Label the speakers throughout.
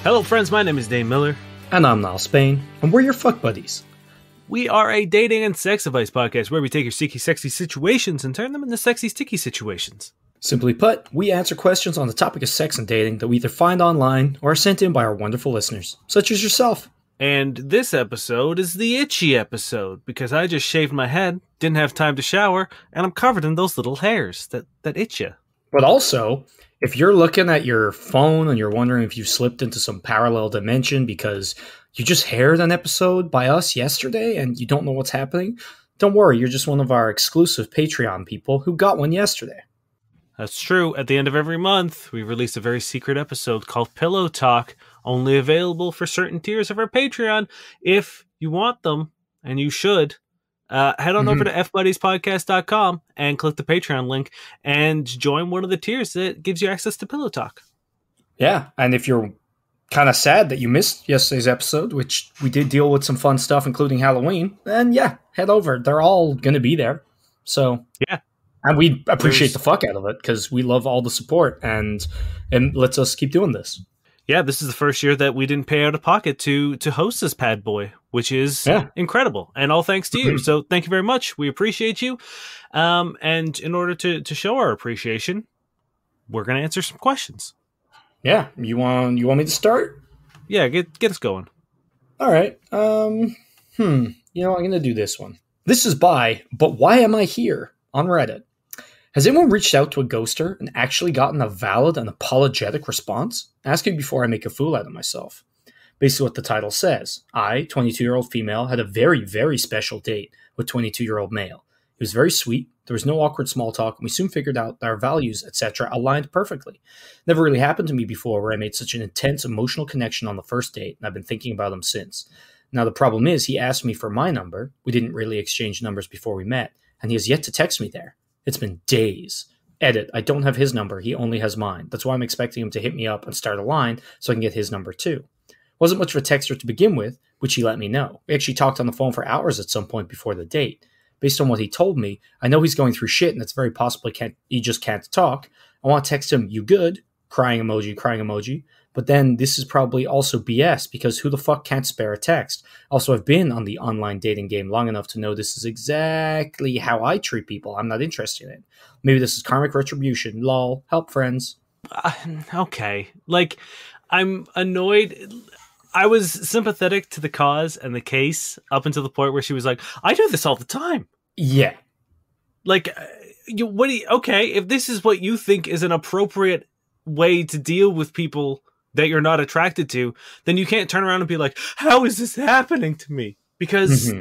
Speaker 1: Hello friends, my name is Dane Miller.
Speaker 2: And I'm Niall Spain, and we're your fuck buddies.
Speaker 1: We are a dating and sex advice podcast where we take your sticky, sexy situations and turn them into sexy, sticky situations.
Speaker 2: Simply put, we answer questions on the topic of sex and dating that we either find online or are sent in by our wonderful listeners, such as yourself.
Speaker 1: And this episode is the itchy episode because I just shaved my head, didn't have time to shower, and I'm covered in those little hairs that itch you.
Speaker 2: But also, if you're looking at your phone and you're wondering if you've slipped into some parallel dimension because you just heard an episode by us yesterday and you don't know what's happening, don't worry, you're just one of our exclusive Patreon people who got one yesterday.
Speaker 1: That's true. At the end of every month, we release a very secret episode called Pillow Talk, only available for certain tiers of our Patreon. If you want them, and you should, head on over to fbuddiespodcast.com and click the Patreon link and join one of the tiers that gives you access to Pillow Talk.
Speaker 2: Yeah, and if you're kind of sad that you missed yesterday's episode, which we did deal with some fun stuff, including Halloween, then yeah, head over. They're all going to be there. So
Speaker 1: yeah.
Speaker 2: And we appreciate the fuck out of it because we love all the support and lets us keep doing this.
Speaker 1: Yeah, this is the first year that we didn't pay out of pocket to host this bad boy, which is incredible. And all thanks to you. So thank you very much. We appreciate you. And in order to show our appreciation, we're going to answer some questions.
Speaker 2: Yeah. You want me to start?
Speaker 1: Yeah, get us going.
Speaker 2: All right. I'm going to do this one. This is by But Why Am I Here on Reddit. Has anyone reached out to a ghoster and actually gotten a valid and apologetic response? Asking before I make a fool out of myself. Basically what the title says. I, 22-year-old female, had a very, very special date with 22-year-old male. He was very sweet. There was no awkward small talk, and we soon figured out that our values, etc., aligned perfectly. Never really happened to me before where I made such an intense emotional connection on the first date, and I've been thinking about him since. Now the problem is, he asked me for my number. We didn't really exchange numbers before we met, and he has yet to text me there. It's been days. Edit, I don't have his number, he only has mine. That's why I'm expecting him to hit me up and start a line so I can get his number too. Wasn't much of a texter to begin with, which he let me know. We actually talked on the phone for hours at some point before the date. Based on what he told me, I know he's going through shit and it's very possible he just can't talk. I want to text him, you good? Crying emoji. But then this is probably also BS because who the fuck can't spare a text? Also, I've been on the online dating game long enough to know this is exactly how I treat people I'm not interested in. Maybe this is karmic retribution. Lol. Help, friends.
Speaker 1: Okay. Like, I'm annoyed. I was sympathetic to the cause and the case up until the point where she was like, I do this all the time.
Speaker 2: Yeah.
Speaker 1: Like, okay, if this is what you think is an appropriate way to deal with people that you're not attracted to, then you can't turn around and be like, how is this happening to me? Because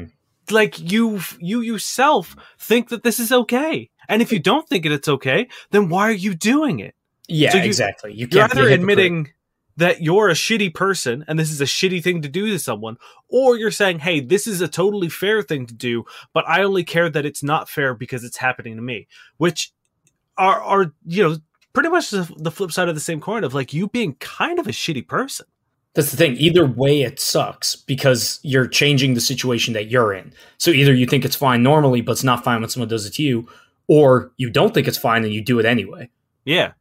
Speaker 1: like you yourself think that this is okay. And if you don't think it's okay, then why are you doing it?
Speaker 2: Yeah, so exactly.
Speaker 1: You're either admitting that you're a shitty person and this is a shitty thing to do to someone, or you're saying, hey, this is a totally fair thing to do, but I only care that it's not fair because it's happening to me, which are pretty much the flip side of the same coin of like you being kind of a shitty person.
Speaker 2: That's the thing. Either way, it sucks because you're changing the situation that you're in. So either you think it's fine normally, but it's not fine when someone does it to you, or you don't think it's fine and you do it anyway.
Speaker 1: Yeah.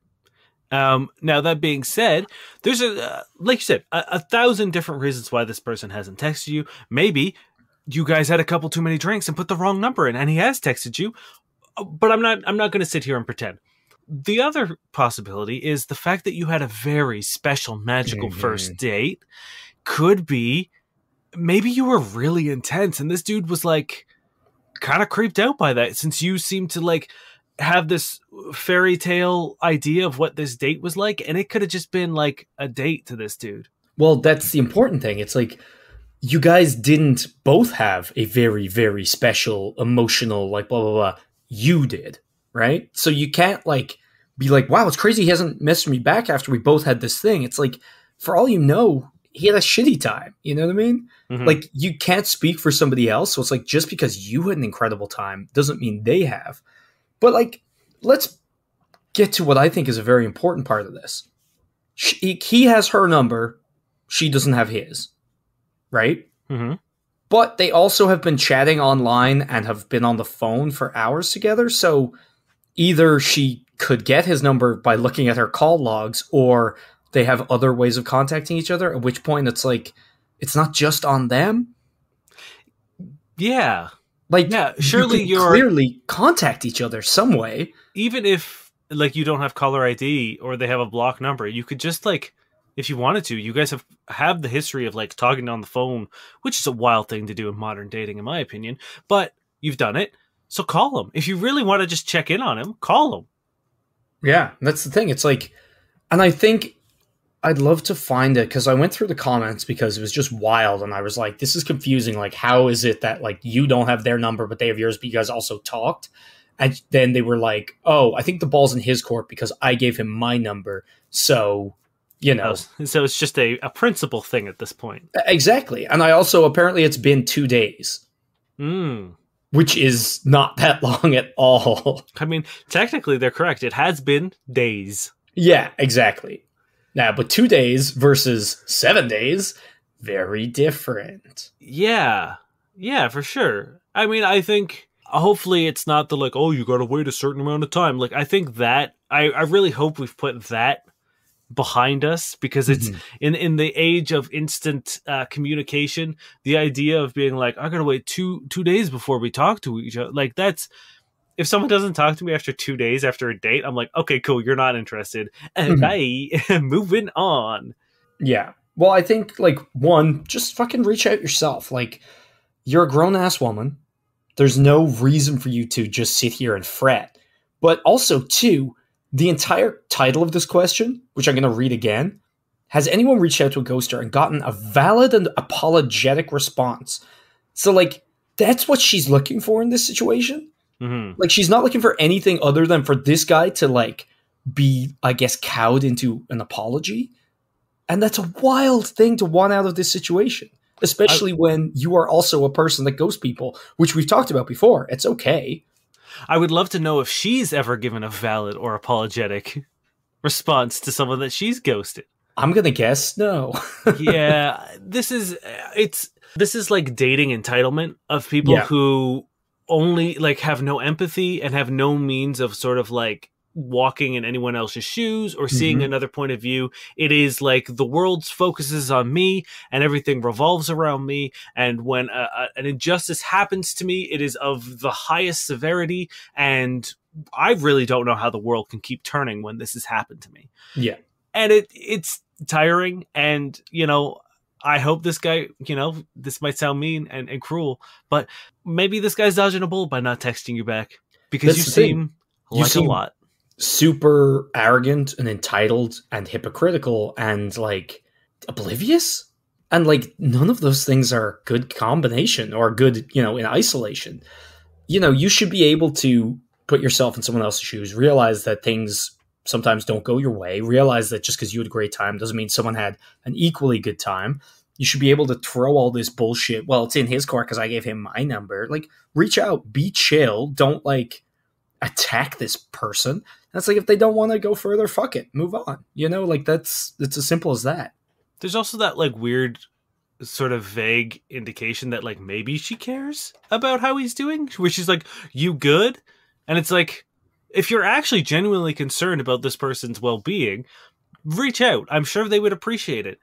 Speaker 1: Now that being said, there's like you said, a thousand different reasons why this person hasn't texted you. Maybe you guys had a couple too many drinks and put the wrong number in and he has texted you, but I'm not going to sit here and pretend. The other possibility is the fact that you had a very special, magical first date. Could be maybe you were really intense and this dude was like kind of creeped out by that since you seem to like have this fairy tale idea of what this date was like, and it could have just been like a date to this dude.
Speaker 2: Well, that's the important thing. It's like you guys didn't both have a very, very special, emotional, like blah, blah, blah. You did. Right? So you can't like be like, wow, it's crazy he hasn't messaged me back after we both had this thing. It's like, for all you know, he had a shitty time. You know what I mean? Like, you can't speak for somebody else. So it's like, just because you had an incredible time doesn't mean they have. But like, let's get to what I think is a very important part of this. He has her number. She doesn't have his. Right? But they also have been chatting online and have been on the phone for hours together. So either she could get his number by looking at her call logs, or they have other ways of contacting each other, at which point it's like, it's not just on them.
Speaker 1: Yeah.
Speaker 2: Like,
Speaker 1: Yeah,
Speaker 2: you
Speaker 1: surely
Speaker 2: can
Speaker 1: you're
Speaker 2: clearly contact each other some way.
Speaker 1: even if like you don't have caller ID or they have a block number, you could just like if you wanted to, you guys have the history of like talking on the phone, which is a wild thing to do in modern dating, in my opinion. But you've done it, so call him if you really want to just check in on him. Call him.
Speaker 2: Yeah, that's the thing. It's like, and I think I'd love to find it because I went through the comments because it was just wild, and I was like, this is confusing. Like, how is it that like you don't have their number but they have yours, but you guys also talked? And then they were like, oh, I think the ball's in his court because I gave him my number. So, you know.
Speaker 1: So it's just a principle thing at this point.
Speaker 2: Exactly. And I also, apparently it's been 2 days. Which is not that long at all.
Speaker 1: I mean, technically they're correct. It has been days.
Speaker 2: Yeah, exactly. Now, but 2 days versus 7 days, very different.
Speaker 1: Yeah. Yeah, for sure. I mean, I think hopefully it's not the like, oh, you gotta wait a certain amount of time. Like, I think that I really hope we've put that behind us because it's in the age of instant communication, the idea of being like, I gotta wait two days before we talk to each other. Like, that's if someone doesn't talk to me after 2 days after a date, I'm like, okay, cool, you're not interested. Bye. Moving on.
Speaker 2: Yeah. Well, I think like one, just fucking reach out yourself. Like, you're a grown ass woman. There's no reason for you to just sit here and fret. But also, two, the entire title of this question, which I'm going to read again, has anyone reached out to a ghoster and gotten a valid and apologetic response? So, like, that's what she's looking for in this situation. Like, she's not looking for anything other than for this guy to, like, be, I guess, cowed into an apology. And that's a wild thing to want out of this situation. Especially when you are also a person that ghosts people, which we've talked about before. It's okay.
Speaker 1: I would love to know if she's ever given a valid or apologetic response to someone that she's ghosted.
Speaker 2: I'm going to guess no.
Speaker 1: Yeah, this is like dating entitlement of people who only like have no empathy and have no means of sort of like walking in anyone else's shoes or seeing another point of view. It is like the world's focuses on me and everything revolves around me. And when an injustice happens to me, it is of the highest severity. And I really don't know how the world can keep turning when this has happened to me.
Speaker 2: Yeah.
Speaker 1: And it's tiring. And, you know, I hope this guy, you know, this might sound mean and cruel, but maybe this guy's dodging a bullet by not texting you back because you seem like a lot.
Speaker 2: Super arrogant and entitled and hypocritical and like oblivious, and like none of those things are a good combination or good, you know, in isolation. You know, you should be able to put yourself in someone else's shoes, realize that things sometimes don't go your way, realize that just because you had a great time doesn't mean someone had an equally good time. You should be able to throw all this bullshit, well, it's in his court because I gave him my number. Like, reach out, be chill, don't like attack this person. That's like, if they don't want to go further, fuck it, move on. You know, like it's as simple as that.
Speaker 1: There's also that like weird sort of vague indication that like maybe she cares about how he's doing, where she's like, you good? And it's like, if you're actually genuinely concerned about this person's well-being, reach out. I'm sure they would appreciate it.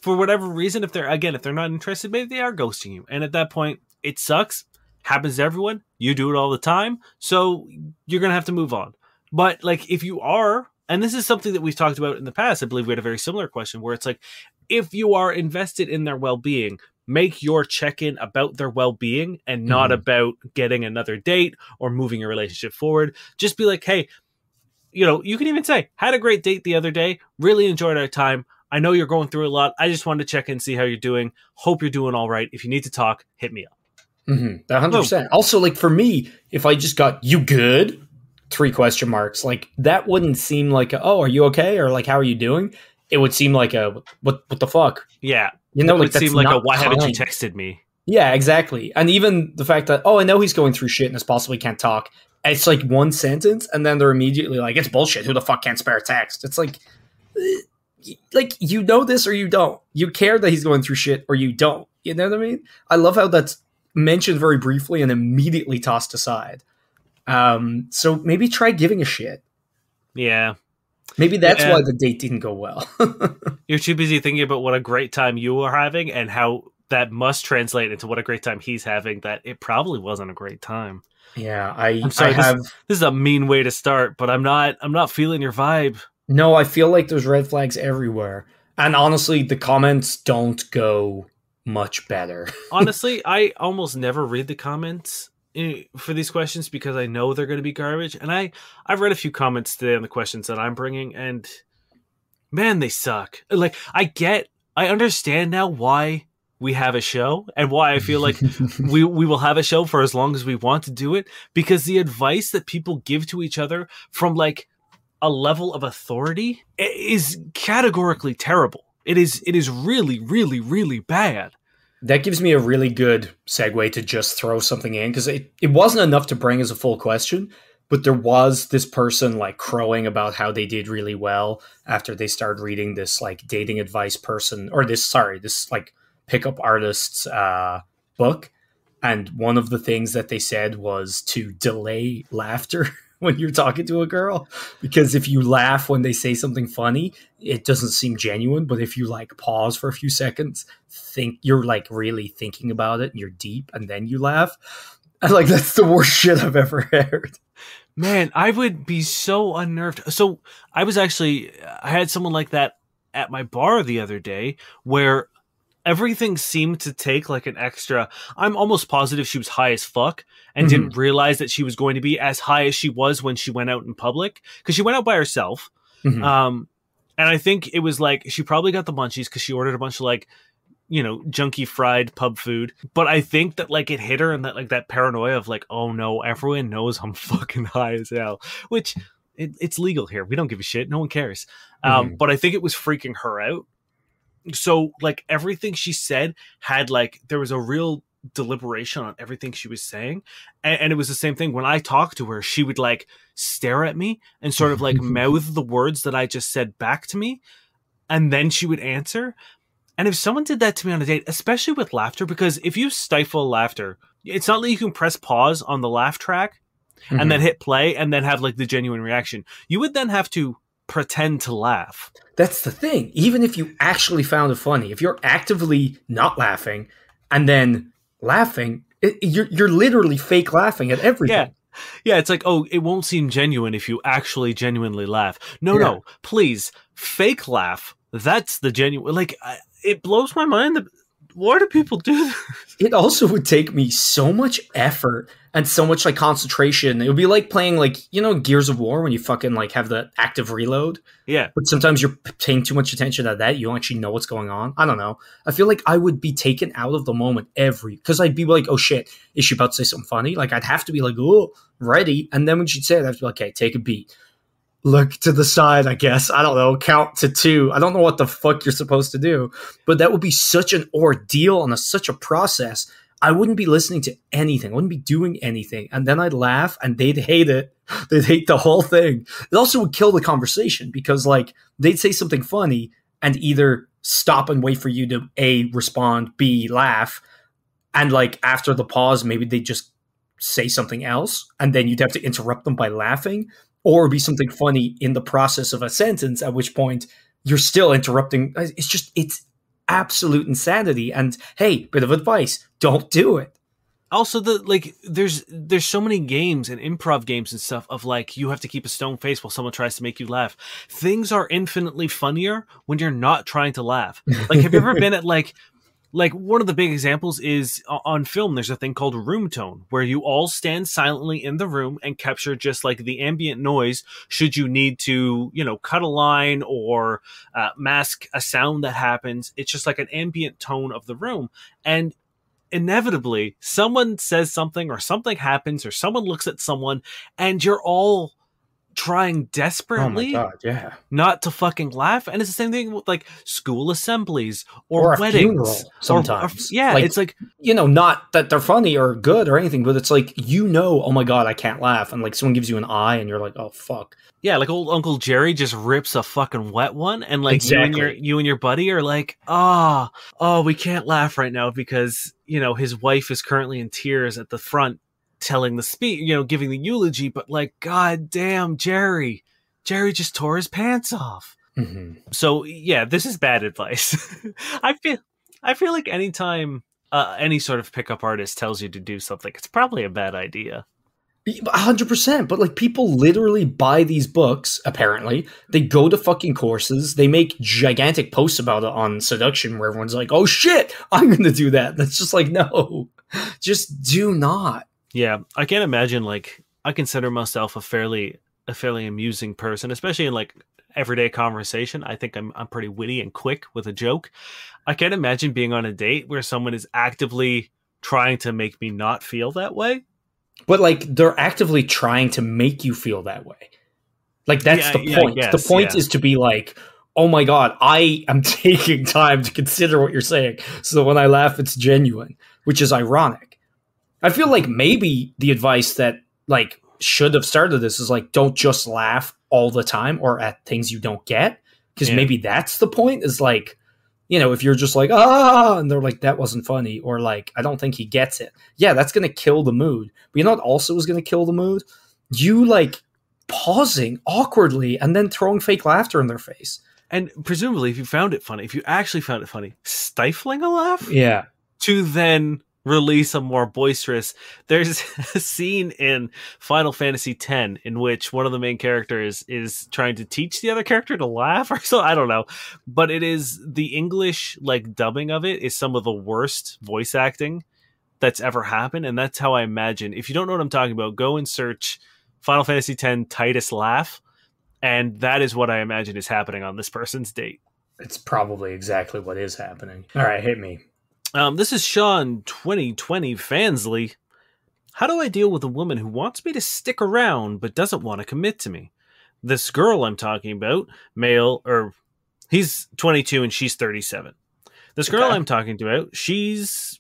Speaker 1: For whatever reason, if they're not interested, maybe they are ghosting you. And at that point, it sucks. Happens to everyone. You do it all the time. So you're going to have to move on. But like, if you are, and this is something that we've talked about in the past, I believe we had a very similar question where it's like, if you are invested in their well-being, make your check-in about their well-being and not about getting another date or moving your relationship forward. Just be like, hey, you know, you can even say, had a great date the other day. Really enjoyed our time. I know you're going through a lot. I just wanted to check in, see how you're doing. Hope you're doing all right. If you need to talk, hit me up.
Speaker 2: 100%. Also, like for me, if I just got you good, 3 question marks, like that wouldn't seem like oh, are you okay, or like how are you doing? It would seem like a what the fuck?
Speaker 1: Yeah,
Speaker 2: you know,
Speaker 1: it
Speaker 2: like
Speaker 1: would seem like a why haven't you texted me?
Speaker 2: Yeah, exactly. And even the fact that I know he's going through shit and is possibly can't talk. It's like one sentence, and then they're immediately like, it's bullshit. Who the fuck can't spare a text? It's like you know this or you don't. You care that he's going through shit or you don't. You know what I mean? I love how that's mentioned very briefly and immediately tossed aside. So maybe try giving a shit.
Speaker 1: Yeah.
Speaker 2: Maybe that's
Speaker 1: Yeah,
Speaker 2: why the date didn't go well.
Speaker 1: you're too busy thinking about what a great time you are having and how that must translate into what a great time he's having, that it probably wasn't a great time.
Speaker 2: Yeah,
Speaker 1: I'm
Speaker 2: I
Speaker 1: sorry, this
Speaker 2: have
Speaker 1: this is a mean way to start, but I'm not feeling your vibe.
Speaker 2: no. I feel like there's red flags everywhere, and honestly, the comments don't go much better.
Speaker 1: Honestly, I almost never read the comments for these questions because I know they're going to be garbage. And I've read a few comments today on the questions that I'm bringing, and man, they suck. Like I understand now why we have a show and why I feel like we will have a show for as long as we want to do it, because the advice that people give to each other from like a level of authority is categorically terrible. It is really, really, really bad.
Speaker 2: That gives me a really good segue to just throw something in because it wasn't enough to bring as a full question, but there was this person like crowing about how they did really well after they started reading this like dating advice person or this like pickup artist's book. And one of the things that they said was to delay laughter when you're talking to a girl. Because if you laugh when they say something funny, it doesn't seem genuine. But if you like pause for a few seconds, think you're like really thinking about it and you're deep and then you laugh. And like that's the worst shit I've ever heard.
Speaker 1: Man, I would be so unnerved. So I had someone like that at my bar the other day where everything seemed to take like an extra. I'm almost positive she was high as fuck and didn't realize that she was going to be as high as she was when she went out in public, because she went out by herself.
Speaker 2: Mm-hmm.
Speaker 1: And I think it was like she probably got the munchies because she ordered a bunch of like, junky fried pub food. But I think that like it hit her, and that like that paranoia of like, oh no, everyone knows I'm fucking high as hell, which it's legal here. We don't give a shit. No one cares. But I think it was freaking her out. So like everything she said had like, there was a real deliberation on everything she was saying. And it was the same thing when I talked to her, she would like stare at me and sort of like mouth the words that I just said back to me. And then she would answer. And if someone did that to me on a date, especially with laughter, because if you stifle laughter, it's not like you can press pause on the laugh track and then hit play and then have like the genuine reaction. You would then have to pretend to laugh.
Speaker 2: That's the thing. Even if you actually found it funny, if you're actively not laughing and then laughing, you're literally fake laughing at everything.
Speaker 1: Yeah. Yeah, it's like, oh, it won't seem genuine if you actually genuinely laugh. No, please, fake laugh. That's the genuine. Like, it blows my mind that why do people do this?
Speaker 2: It also would take me so much effort and so much like concentration. It would be like playing like, Gears of War when you fucking like have the active reload.
Speaker 1: Yeah.
Speaker 2: But sometimes you're paying too much attention to that. You don't actually know what's going on. I don't know. I feel like I would be taken out of the moment because I'd be like, oh shit, is she about to say something funny? Like I'd have to be like, oh, ready. And then when she'd say it, I'd be like, okay, take a beat. Look to the side, I guess. I don't know. Count to 2. I don't know what the fuck you're supposed to do. But that would be such an ordeal and such a process. I wouldn't be listening to anything. I wouldn't be doing anything. And then I'd laugh and they'd hate it. They'd hate the whole thing. It also would kill the conversation because like they'd say something funny and either stop and wait for you to A, respond, B, laugh. And like after the pause, maybe they just say something else. And then you'd have to interrupt them by laughing. Or be something funny in the process of a sentence, at which point you're still interrupting. It's absolute insanity. And hey, bit of advice, don't do it.
Speaker 1: Also, there's so many games and improv games and stuff of like, you have to keep a stone face while someone tries to make you laugh. Things are infinitely funnier when you're not trying to laugh. Like, have you ever been at like one of the big examples is on film, there's a thing called room tone where you all stand silently in the room and capture just like the ambient noise should you need to, cut a line or mask a sound that happens. It's just like an ambient tone of the room. And inevitably someone says something or something happens or someone looks at someone and you're all trying desperately not to fucking laugh. And it's the same thing with like school assemblies or weddings
Speaker 2: sometimes.
Speaker 1: It's like,
Speaker 2: not that they're funny or good or anything, but it's like, oh my God, I can't laugh. And like someone gives you an eye and you're like, oh fuck.
Speaker 1: Yeah, like old Uncle Jerry just rips a fucking wet one and like you and your buddy are like, oh, we can't laugh right now because, his wife is currently in tears at the front telling the speech, giving the eulogy, but like, God damn, Jerry, Jerry just tore his pants off.
Speaker 2: Mm-hmm.
Speaker 1: So yeah, this is bad advice. I feel like anytime any sort of pickup artist tells you to do something, it's probably a bad idea.
Speaker 2: 100%. But like people literally buy these books, apparently. They go to fucking courses. They make gigantic posts about it on seduction where everyone's like, oh shit, I'm going to do that. That's just like, no, just do not.
Speaker 1: Yeah, I can't imagine, like, I consider myself a fairly amusing person, especially in like everyday conversation. I think I'm pretty witty and quick with a joke. I can't imagine being on a date where someone is actively trying to make me not feel that way.
Speaker 2: But like they're actively trying to make you feel that way. Like that's the point. The point is to be like, oh my God, I am taking time to consider what you're saying. So when I laugh, it's genuine, which is ironic. I feel like maybe the advice that like should have started this is like, don't just laugh all the time or at things you don't get. Because maybe that's the point is like, you know, if you're just like, and they're like, that wasn't funny, or like, I don't think he gets it. Yeah, that's going to kill the mood. But you know what also is going to kill the mood? You like pausing awkwardly and then throwing fake laughter in their face.
Speaker 1: And presumably, if you found it funny, if you actually found it funny, stifling a laugh?
Speaker 2: Yeah.
Speaker 1: To then release a more boisterous. There's a scene in Final Fantasy X in which one of the main characters is trying to teach the other character to laugh or so. I don't know. But it is the English like dubbing of it is some of the worst voice acting that's ever happened. And that's how I imagine. If you don't know what I'm talking about, go and search Final Fantasy X Titus laugh. And that is what I imagine is happening on this person's date.
Speaker 2: It's probably exactly what is happening. All right, hit me.
Speaker 1: This is Sean 2020 Fansley. How do I deal with a woman who wants me to stick around but doesn't want to commit to me? This girl I'm talking about, he's 22 and she's 37. This girl I'm talking about,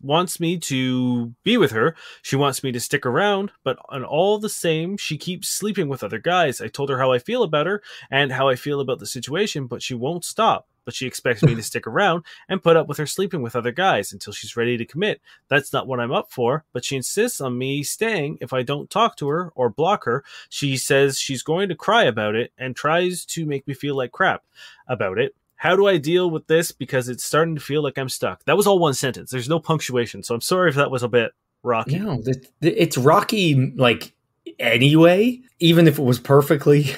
Speaker 1: wants me to be with her. She wants me to stick around, but on all the same, she keeps sleeping with other guys. I told her how I feel about her and how I feel about the situation, but she won't stop. But she expects me to stick around and put up with her sleeping with other guys until she's ready to commit. That's not what I'm up for, but she insists on me staying if I don't talk to her or block her. She says she's going to cry about it and tries to make me feel like crap about it. How do I deal with this? Because it's starting to feel like I'm stuck. That was all one sentence. There's no punctuation, so I'm sorry if that was a bit rocky.
Speaker 2: No, it's rocky, like, anyway, even if it was perfectly,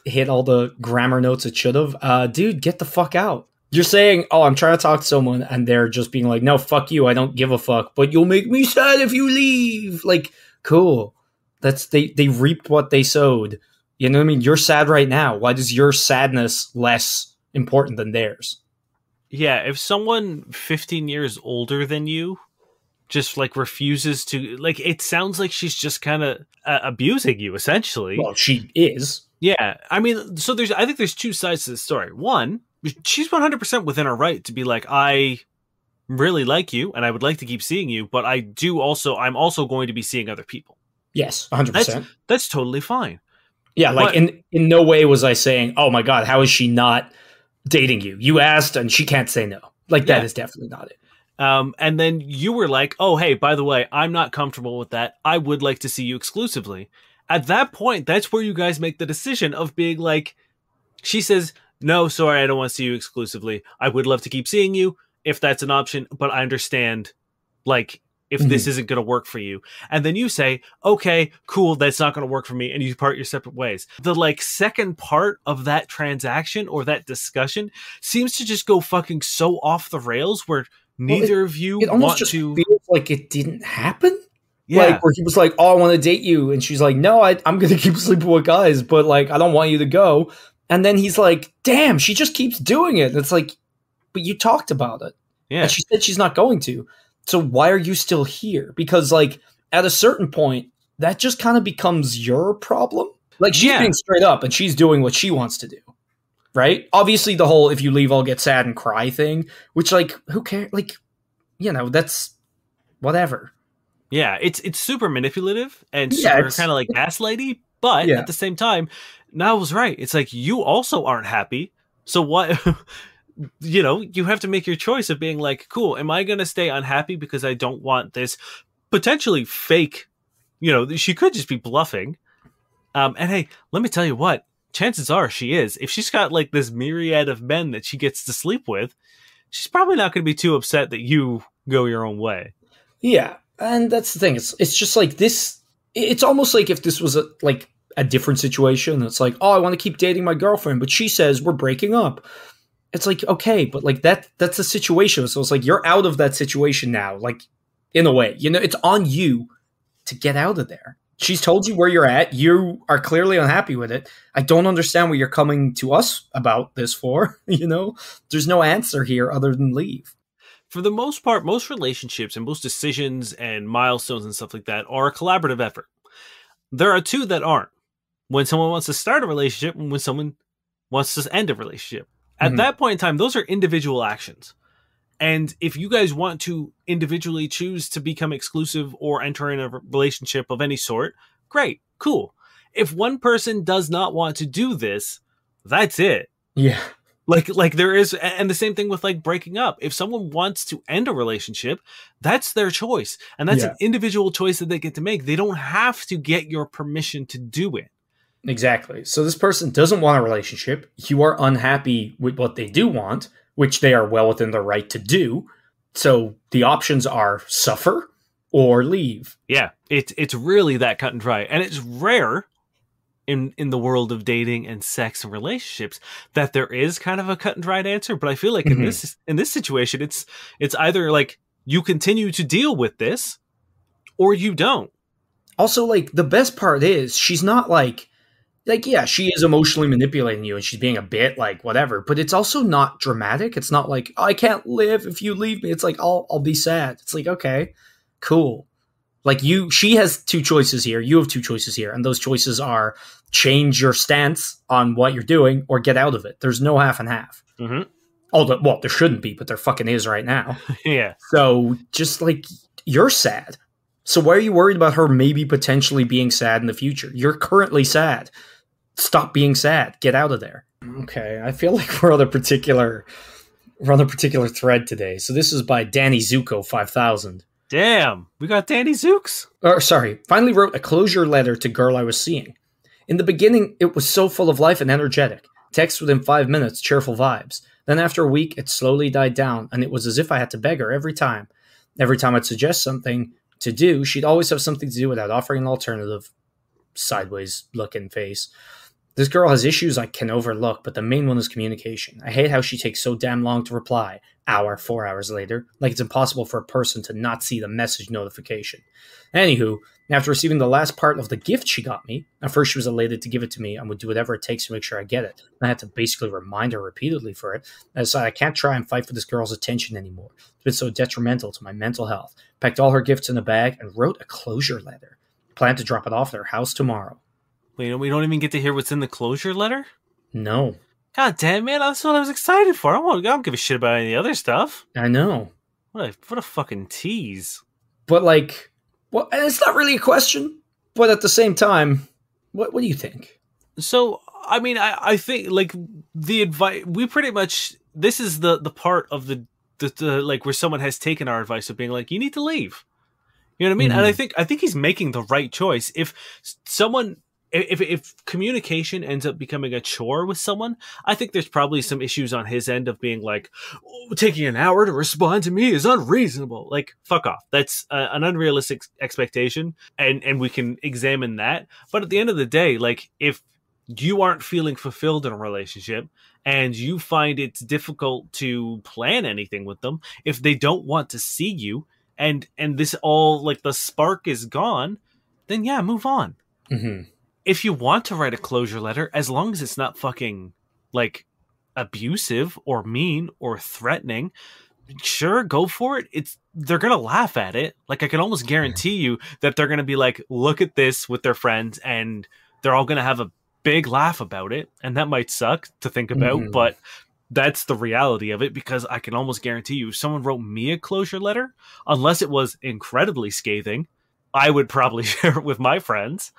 Speaker 2: hit all the grammar notes it should have. Dude, get the fuck out. You're saying, oh, I'm trying to talk to someone, and they're just being like, no, fuck you, I don't give a fuck, but you'll make me sad if you leave. Like, cool. They reaped what they sowed. You know what I mean? You're sad right now. Why does your sadness less important than theirs?
Speaker 1: Yeah, if someone 15 years older than you just like refuses to, like, it sounds like she's just kind of abusing you, essentially.
Speaker 2: Well, she is.
Speaker 1: Yeah, I mean, so I think there's two sides to the story. One, she's 100% within her right to be like, I really like you and I would like to keep seeing you, but I'm also going to be seeing other people.
Speaker 2: Yes, 100%.
Speaker 1: That's totally fine.
Speaker 2: Yeah, like in no way was I saying, oh my God, how is she not dating you? You asked and she can't say no. Like, that is definitely not it.
Speaker 1: And then you were like, oh, hey, by the way, I'm not comfortable with that. I would like to see you exclusively. At that point, that's where you guys make the decision of being like, she says, no, sorry, I don't want to see you exclusively. I would love to keep seeing you if that's an option, but I understand, like, if this isn't going to work for you. And then you say, okay, cool, that's not going to work for me. And you part your separate ways. The like second part of that transaction or that discussion seems to just go fucking so off the rails where neither of you want to.
Speaker 2: Feels like it didn't happen.
Speaker 1: Yeah.
Speaker 2: Like, where he was like, oh, I want to date you. And she's like, no, I'm going to keep sleeping with guys, but like, I don't want you to go. And then he's like, damn, she just keeps doing it. And it's like, but you talked about it.
Speaker 1: Yeah.
Speaker 2: And she said she's not going to. So why are you still here? Because like at a certain point, that just kind of becomes your problem. Like, she's being straight up and she's doing what she wants to do. Right? Obviously the whole, if you leave, I'll get sad and cry thing, which like, who cares? Like, that's whatever.
Speaker 1: Yeah, it's super manipulative and super kind of like gaslighty, but at the same time, Niall was right. It's like, you also aren't happy. So what, you have to make your choice of being like, cool, am I going to stay unhappy because I don't want this potentially fake, she could just be bluffing. And hey, let me tell you what, chances are she is. If she's got like this myriad of men that she gets to sleep with, she's probably not going to be too upset that you go your own way.
Speaker 2: Yeah, and that's the thing. It's just like this. It's almost like if this was a different situation. It's like, oh, I want to keep dating my girlfriend, but she says we're breaking up. It's like, okay, but like that's a situation. So it's like you're out of that situation now. Like, in a way, you know, it's on you to get out of there. She's told you where you're at. You are clearly unhappy with it. I don't understand what you're coming to us about this for. You know, there's no answer here other than leave.
Speaker 1: For the most part, most relationships and most decisions and milestones and stuff like that are a collaborative effort. There are two that aren't. When someone wants to start a relationship and when someone wants to end a relationship. At that point in time, those are individual actions. And if you guys want to individually choose to become exclusive or enter in a relationship of any sort, great, cool. If one person does not want to do this, that's it.
Speaker 2: Yeah.
Speaker 1: Like there is, and the same thing with like breaking up. If someone wants to end a relationship, that's their choice. And that's an individual choice that they get to make. They don't have to get your permission to do it.
Speaker 2: Exactly. So this person doesn't want a relationship. You are unhappy with what they do want, which they are well within their right to do. So the options are suffer or leave.
Speaker 1: Yeah, it's really that cut and dry. And it's rare in the world of dating and sex and relationships that there is kind of a cut and dried answer. But I feel like in this situation, it's either like you continue to deal with this or you don't.
Speaker 2: Also, like, the best part is she's not like, yeah, she is emotionally manipulating you and she's being a bit like whatever, but it's also not dramatic. It's not like, oh, I can't live if you leave me. It's like, I'll be sad. It's like, okay, cool. Like she has two choices here. You have two choices here. And those choices are change your stance on what you're doing or get out of it. There's no half and half. Although, well, there shouldn't be, but there fucking is right now.
Speaker 1: Yeah.
Speaker 2: So just like, you're sad. So why are you worried about her maybe potentially being sad in the future? You're currently sad. Stop being sad. Get out of there. Okay, I feel like we're on a particular thread today. So this is by Danny Zuko 5000.
Speaker 1: Damn, we got Danny Zooks.
Speaker 2: Finally wrote a closure letter to girl I was seeing. In the beginning, it was so full of life and energetic. Text within 5 minutes, cheerful vibes. Then after a week, it slowly died down, and it was as if I had to beg her every time. Every time I'd suggest something to do, she'd always have something to do without offering an alternative. Sideways looking face. This girl has issues I can overlook, but the main one is communication. I hate how she takes so damn long to reply, 4 hours later, like it's impossible for a person to not see the message notification. Anywho, after receiving the last part of the gift she got me, at first she was elated to give it to me and would do whatever it takes to make sure I get it. I had to basically remind her repeatedly for it. I decided I can't try and fight for this girl's attention anymore. It's been so detrimental to my mental health. Packed all her gifts in a bag and wrote a closure letter. Plan to drop it off at her house tomorrow.
Speaker 1: Wait, we don't even get to hear what's in the closure letter?
Speaker 2: No.
Speaker 1: God damn, man, that's what I was excited for. I don't give a shit about any other stuff.
Speaker 2: I know.
Speaker 1: What a fucking tease.
Speaker 2: But like, well, and it's not really a question, but at the same time, what do you think?
Speaker 1: So, I mean, I think like the advice, we pretty much, this is the part of the like where someone has taken our advice of being like, you need to leave. You know what I mean? And I think he's making the right choice. If someone, if communication ends up becoming a chore with someone, I think there's probably some issues on his end of being like, oh, taking an hour to respond to me is unreasonable. Like, fuck off. That's an unrealistic expectation, and we can examine that. But at the end of the day, like, if you aren't feeling fulfilled in a relationship and you find it's difficult to plan anything with them, if they don't want to see you, and this all, like, the spark is gone, then yeah, move on. If you want to write a closure letter, as long as it's not fucking, like, abusive or mean or threatening, sure, go for it. They're gonna laugh at it. Like, I can almost guarantee you that they're gonna be like, look at this with their friends, and they're all gonna have a big laugh about it. And that might suck to think about, but that's the reality of it, because I can almost guarantee you, if someone wrote me a closure letter, unless it was incredibly scathing, I would probably share it with my friends.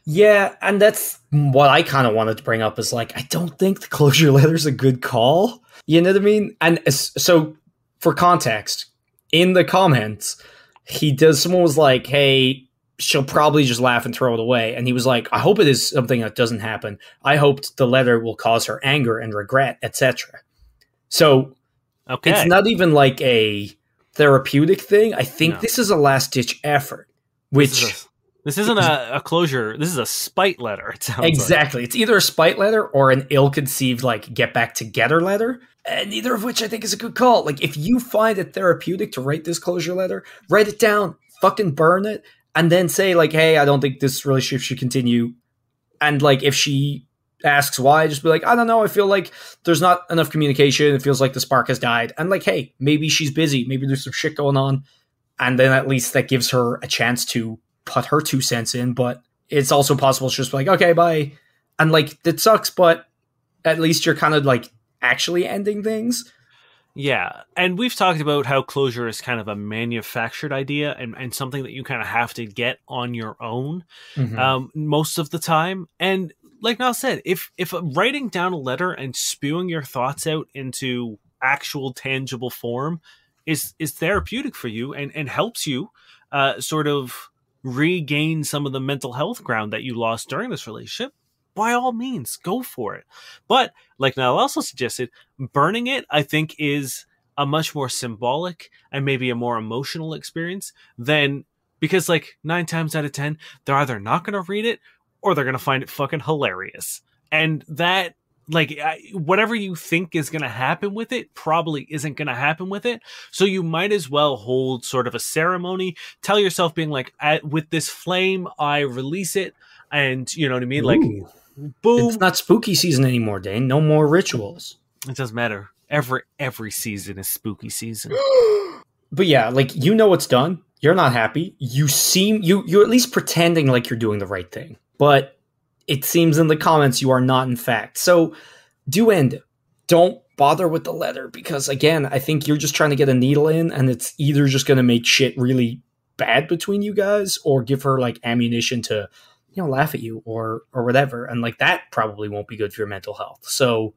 Speaker 2: Yeah, and that's what I kind of wanted to bring up, is like, I don't think the closure letter's a good call. You know what I mean? And so, for context, in the comments, someone was like, hey, she'll probably just laugh and throw it away. And he was like, I hope it is something that doesn't happen. I hoped the letter will cause her anger and regret, etc. So it's not even like a therapeutic thing. I think this is a last-ditch effort, which...
Speaker 1: This isn't a closure. This is a spite letter, it sounds
Speaker 2: exactly.
Speaker 1: like.
Speaker 2: It's either a spite letter or an ill-conceived, like, get back together letter. And neither of which I think is a good call. Like, if you find it therapeutic to write this closure letter, write it down, fucking burn it, and then say, like, hey, I don't think this relationship should continue. And, like, if she asks why, just be like, I don't know, I feel like there's not enough communication. It feels like the spark has died. And, like, hey, maybe she's busy. Maybe there's some shit going on. And then at least that gives her a chance to put her 2 cents in, but it's also possible she's just like, okay, bye. And like, that sucks, but at least you're kind of like actually ending things.
Speaker 1: Yeah. And we've talked about how closure is kind of a manufactured idea and something that you kind of have to get on your own most of the time. And like Niall said, if writing down a letter and spewing your thoughts out into actual tangible form is therapeutic for you and helps you sort of regain some of the mental health ground that you lost during this relationship, by all means, go for it. But like Niall also suggested, burning it, I think, is a much more symbolic and maybe a more emotional experience than, because like 9 times out of 10, they're either not going to read it or they're going to find it fucking hilarious. And that, like, whatever you think is going to happen with it probably isn't going to happen with it. So you might as well hold sort of a ceremony. Tell yourself being like, with this flame, I release it. And you know what I mean? Ooh. Like, boom.
Speaker 2: It's not spooky season anymore, Dane. No more rituals.
Speaker 1: It doesn't matter. Every season is spooky season.
Speaker 2: But yeah, like, you know it's done. You're not happy. You're at least pretending like you're doing the right thing. But it seems in the comments you are not, in fact. So do end it. Don't bother with the letter because, again, I think you're just trying to get a needle in and it's either just going to make shit really bad between you guys or give her, like, ammunition to, you know, laugh at you or whatever. And, like, that probably won't be good for your mental health. So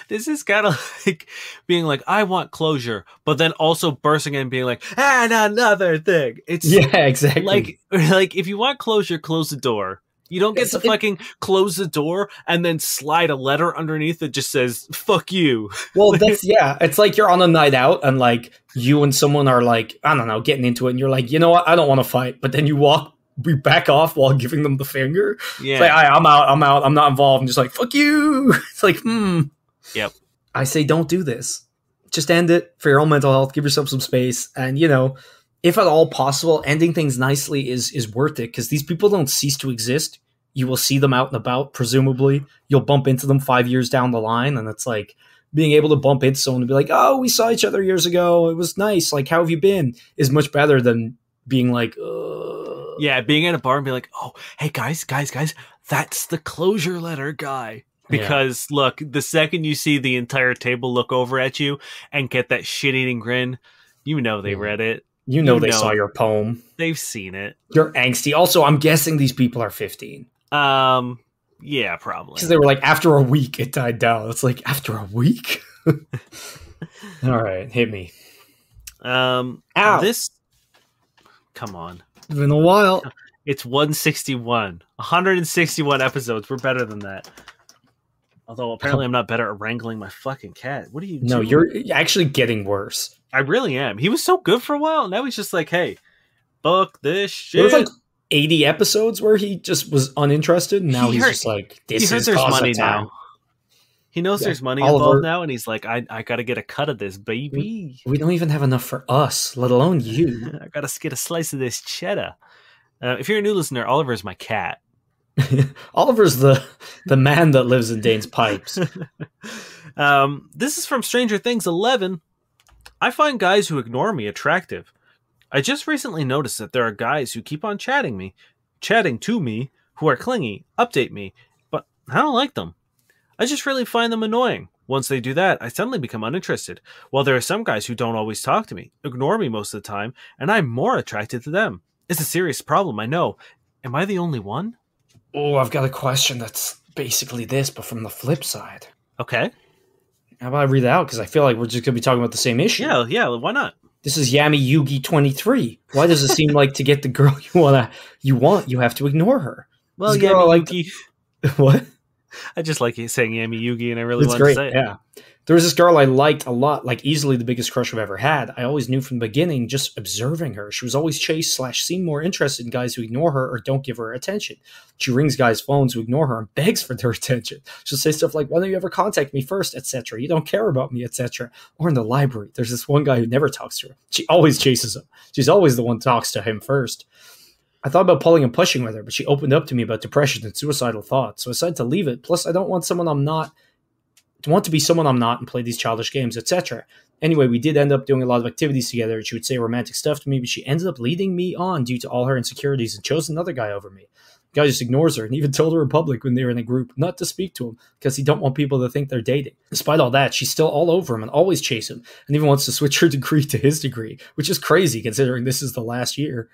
Speaker 1: this is kind of like being like, I want closure, but then also bursting in and being like, and another thing. It's
Speaker 2: yeah, exactly.
Speaker 1: Like if you want closure, close the door. You don't get to fucking close the door and then slide a letter underneath that just says, fuck you.
Speaker 2: Well, it's like you're on a night out and like you and someone are like, I don't know, getting into it and you're like, you know what, I don't want to fight. But then you back off while giving them the finger. Yeah. It's like, I'm out, I'm not involved. I'm just like, fuck you. It's like,
Speaker 1: Yep.
Speaker 2: I say don't do this. Just end it for your own mental health. Give yourself some space. And, you know, if at all possible, ending things nicely is worth it because these people don't cease to exist. You will see them out and about, presumably. You'll bump into them 5 years down the line, and it's like being able to bump into someone and be like, oh, we saw each other years ago. It was nice. Like, how have you been? Is much better than being like,
Speaker 1: yeah, being at a bar and be like, oh, hey, guys, that's the closure letter guy. Because, look, the second you see the entire table look over at you and get that shit-eating grin, you know they read it.
Speaker 2: You know they saw your poem.
Speaker 1: They've seen it.
Speaker 2: You're angsty. Also, I'm guessing these people are 15.
Speaker 1: Yeah, probably.
Speaker 2: Because they were like, after a week, it died down. It's like, after a week? All right, hit me.
Speaker 1: Ow. Come on.
Speaker 2: It's been a while.
Speaker 1: It's 161. 161 episodes. We're better than that. Although, apparently, I'm not better at wrangling my fucking cat. What are you doing?
Speaker 2: No, you're actually getting worse.
Speaker 1: I really am. He was so good for a while. Now he's just like, hey, fuck this shit.
Speaker 2: There was like 80 episodes where he just was uninterested. And now he's just like, this is
Speaker 1: there's money
Speaker 2: time.
Speaker 1: Now. He knows there's money involved now. And he's like, I got to get a cut of this, baby.
Speaker 2: We don't even have enough for us, let alone you.
Speaker 1: I got to get a slice of this cheddar. If you're a new listener, Oliver is my cat.
Speaker 2: Oliver's the man that lives in Dane's pipes.
Speaker 1: This is from Stranger Things 11. I find guys who ignore me attractive. I just recently noticed that there are guys who keep on chatting to me, who are clingy, update me, but I don't like them. I just really find them annoying. Once they do that, I suddenly become uninterested. While there are some guys who don't always talk to me, ignore me most of the time, and I'm more attracted to them. It's a serious problem, I know. Am I the only one?
Speaker 2: Oh, I've got a question that's basically this, but from the flip side.
Speaker 1: Okay.
Speaker 2: How about I read it out? Because I feel like we're just going to be talking about the same issue.
Speaker 1: Yeah, why not?
Speaker 2: This is Yami Yugi 23. Why does it seem like to get the girl you have to ignore her?
Speaker 1: Well,
Speaker 2: This girl I like
Speaker 1: Yami Yugi.
Speaker 2: what?
Speaker 1: I just like saying Yami Yugi, and I really
Speaker 2: It's
Speaker 1: wanted to
Speaker 2: great.
Speaker 1: say it.
Speaker 2: Yeah. There was this girl I liked a lot, like easily the biggest crush I've ever had. I always knew from the beginning, just observing her. She was always chased/seemed more interested in guys who ignore her or don't give her attention. She rings guys' phones who ignore her and begs for their attention. She'll say stuff like, "Why don't you ever contact me first, etc. You don't care about me, etc." Or in the library, there's this one guy who never talks to her. She always chases him. She's always the one who talks to him first. I thought about pulling and pushing with her, but she opened up to me about depression and suicidal thoughts, so I decided to leave it. Plus, I don't want to be someone I'm not and play these childish games, etc. Anyway, we did end up doing a lot of activities together. She would say romantic stuff to me, but she ended up leading me on due to all her insecurities and chose another guy over me. The guy just ignores her and even told her in public when they were in a group not to speak to him because he don't want people to think they're dating. Despite all that, she's still all over him and always chase him and even wants to switch her degree to his degree, which is crazy considering this is the last year.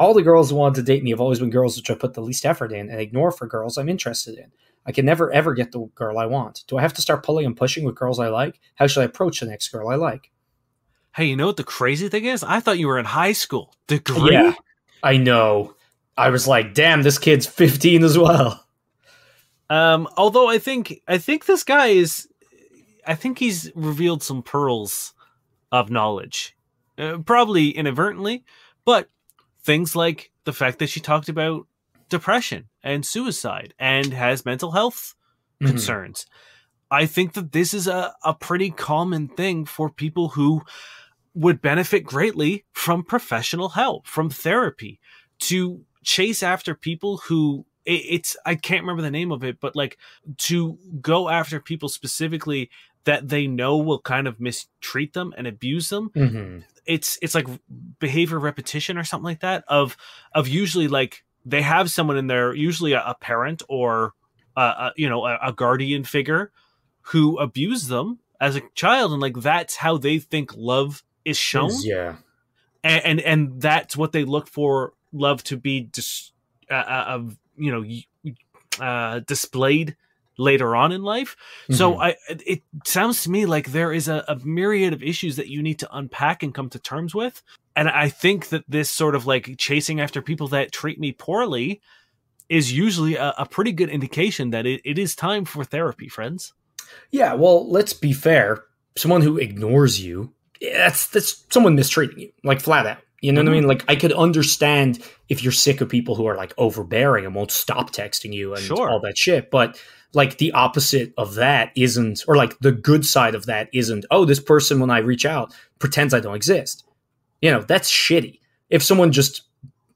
Speaker 2: All the girls who wanted to date me have always been girls which I put the least effort in and ignore for girls I'm interested in. I can never ever get the girl I want. Do I have to start pulling and pushing with girls I like? How should I approach the next girl I like?
Speaker 1: Hey, you know what the crazy thing is? I thought you were in high school. Degree?
Speaker 2: Yeah, I know. I was like, damn, this kid's 15 as well.
Speaker 1: Although I think this guy I think he's revealed some pearls of knowledge. Probably inadvertently, but things like the fact that she talked about depression and suicide and has mental health concerns. I think that this is a pretty common thing for people who would benefit greatly from professional help, from therapy, to chase after people who I can't remember the name of it, but like to go after people specifically that they know will kind of mistreat them and abuse them.
Speaker 2: Mm-hmm.
Speaker 1: It's like behavior repetition or something like that of usually like they have someone in there, usually a parent or a guardian figure who abused them as a child, and like that's how they think love is shown.
Speaker 2: Yeah,
Speaker 1: and that's what they look for love to be displayed later on in life. So it sounds to me like there is a myriad of issues that you need to unpack and come to terms with. And I think that this sort of like chasing after people that treat me poorly is usually a pretty good indication that it is time for therapy, friends.
Speaker 2: Yeah, well, let's be fair. Someone who ignores you, that's someone mistreating you, like flat out. You know what I mean? Like, I could understand if you're sick of people who are like overbearing and won't stop texting you and all that shit. But like the opposite of that isn't, or like the good side of that isn't, oh, this person, when I reach out, pretends I don't exist. You know, that's shitty. If someone just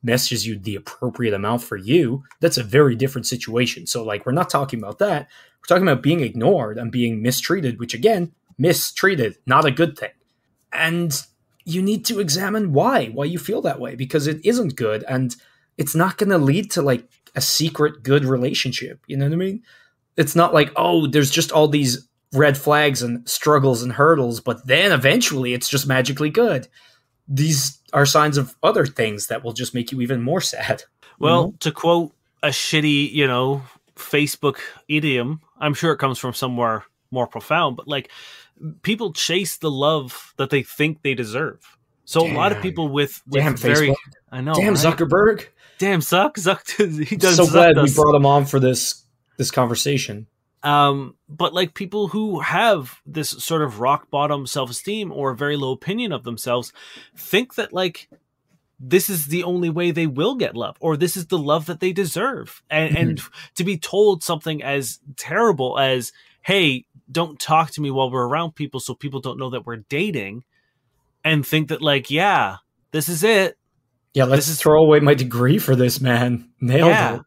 Speaker 2: messages you the appropriate amount for you, that's a very different situation. So like, we're not talking about that. We're talking about being ignored and being mistreated, which again, mistreated, not a good thing. And you need to examine why you feel that way, because it isn't good and it's not going to lead to like a secret good relationship. You know what I mean? It's not like, oh, there's just all these red flags and struggles and hurdles, but then eventually it's just magically good. These are signs of other things that will just make you even more sad.
Speaker 1: Well, to quote a shitty, Facebook idiom, I'm sure it comes from somewhere more profound, but like people chase the love that they think they deserve. So a lot of people with
Speaker 2: damn
Speaker 1: very,
Speaker 2: Facebook.
Speaker 1: I know,
Speaker 2: damn
Speaker 1: right?
Speaker 2: Zuckerberg.
Speaker 1: Damn Zuck, he does.
Speaker 2: So glad we
Speaker 1: us.
Speaker 2: brought him on for this conversation.
Speaker 1: But like people who have this sort of rock bottom self-esteem or very low opinion of themselves think that like this is the only way they will get love, or this is the love that they deserve. And to be told something as terrible as, hey, don't talk to me while we're around people so people don't know that we're dating, and think that like, yeah, this is it.
Speaker 2: Yeah, let's throw away my degree for this, man. Nailed it.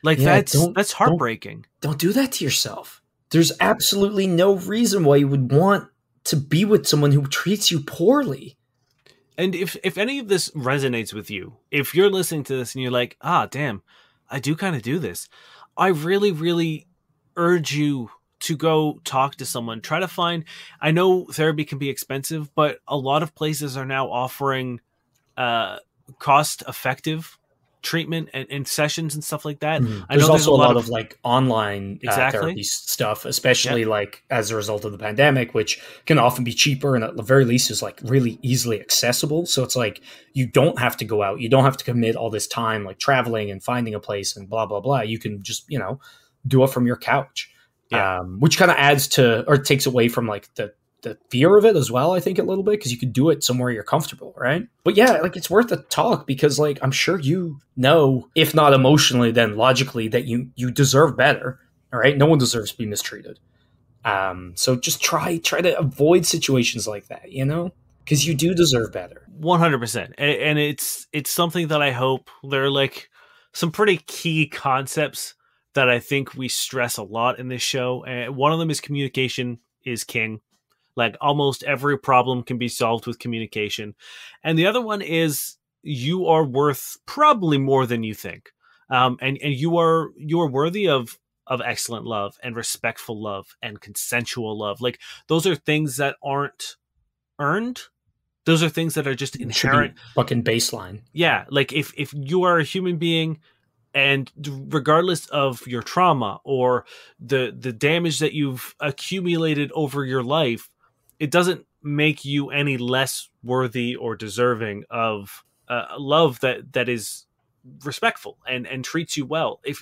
Speaker 1: Like that's heartbreaking.
Speaker 2: Don't do that to yourself. There's absolutely no reason why you would want to be with someone who treats you poorly.
Speaker 1: And if any of this resonates with you, if you're listening to this and you're like, damn, I do kind of do this, I really, really urge you to go talk to someone. Try to find, I know therapy can be expensive, but a lot of places are now offering cost-effective treatment and sessions and stuff like that.
Speaker 2: Mhm.
Speaker 1: I know
Speaker 2: There's
Speaker 1: there's a
Speaker 2: also a
Speaker 1: lot
Speaker 2: lot
Speaker 1: of
Speaker 2: of like online
Speaker 1: exactly.
Speaker 2: therapy stuff,
Speaker 1: Yep.
Speaker 2: especially like as a result of the pandemic, which can often be cheaper and at the very least is like really easily accessible. So it's like you don't have to go out, you don't have to commit all this time like traveling and finding a place and blah blah blah. You can just do it from your couch,
Speaker 1: Yeah.
Speaker 2: which kind of adds to or takes away from like the fear of it as well, I think, a little bit, because you could do it somewhere you're comfortable, right? But yeah, like it's worth a talk because like I'm sure if not emotionally, then logically that you deserve better. All right. No one deserves to be mistreated. So just try to avoid situations like that, because you do deserve better.
Speaker 1: 100%. And it's something that I hope there are like some pretty key concepts that I think we stress a lot in this show. And one of them is communication is king. Like almost every problem can be solved with communication. And the other one is you are worth probably more than you think. And you are worthy of excellent love and respectful love and consensual love. Like those are things that aren't earned. Those are things that are just
Speaker 2: It should be
Speaker 1: inherent.
Speaker 2: fucking baseline.
Speaker 1: Yeah, like if you are a human being and regardless of your trauma or the damage that you've accumulated over your life, it doesn't make you any less worthy or deserving of love that is respectful and treats you well. If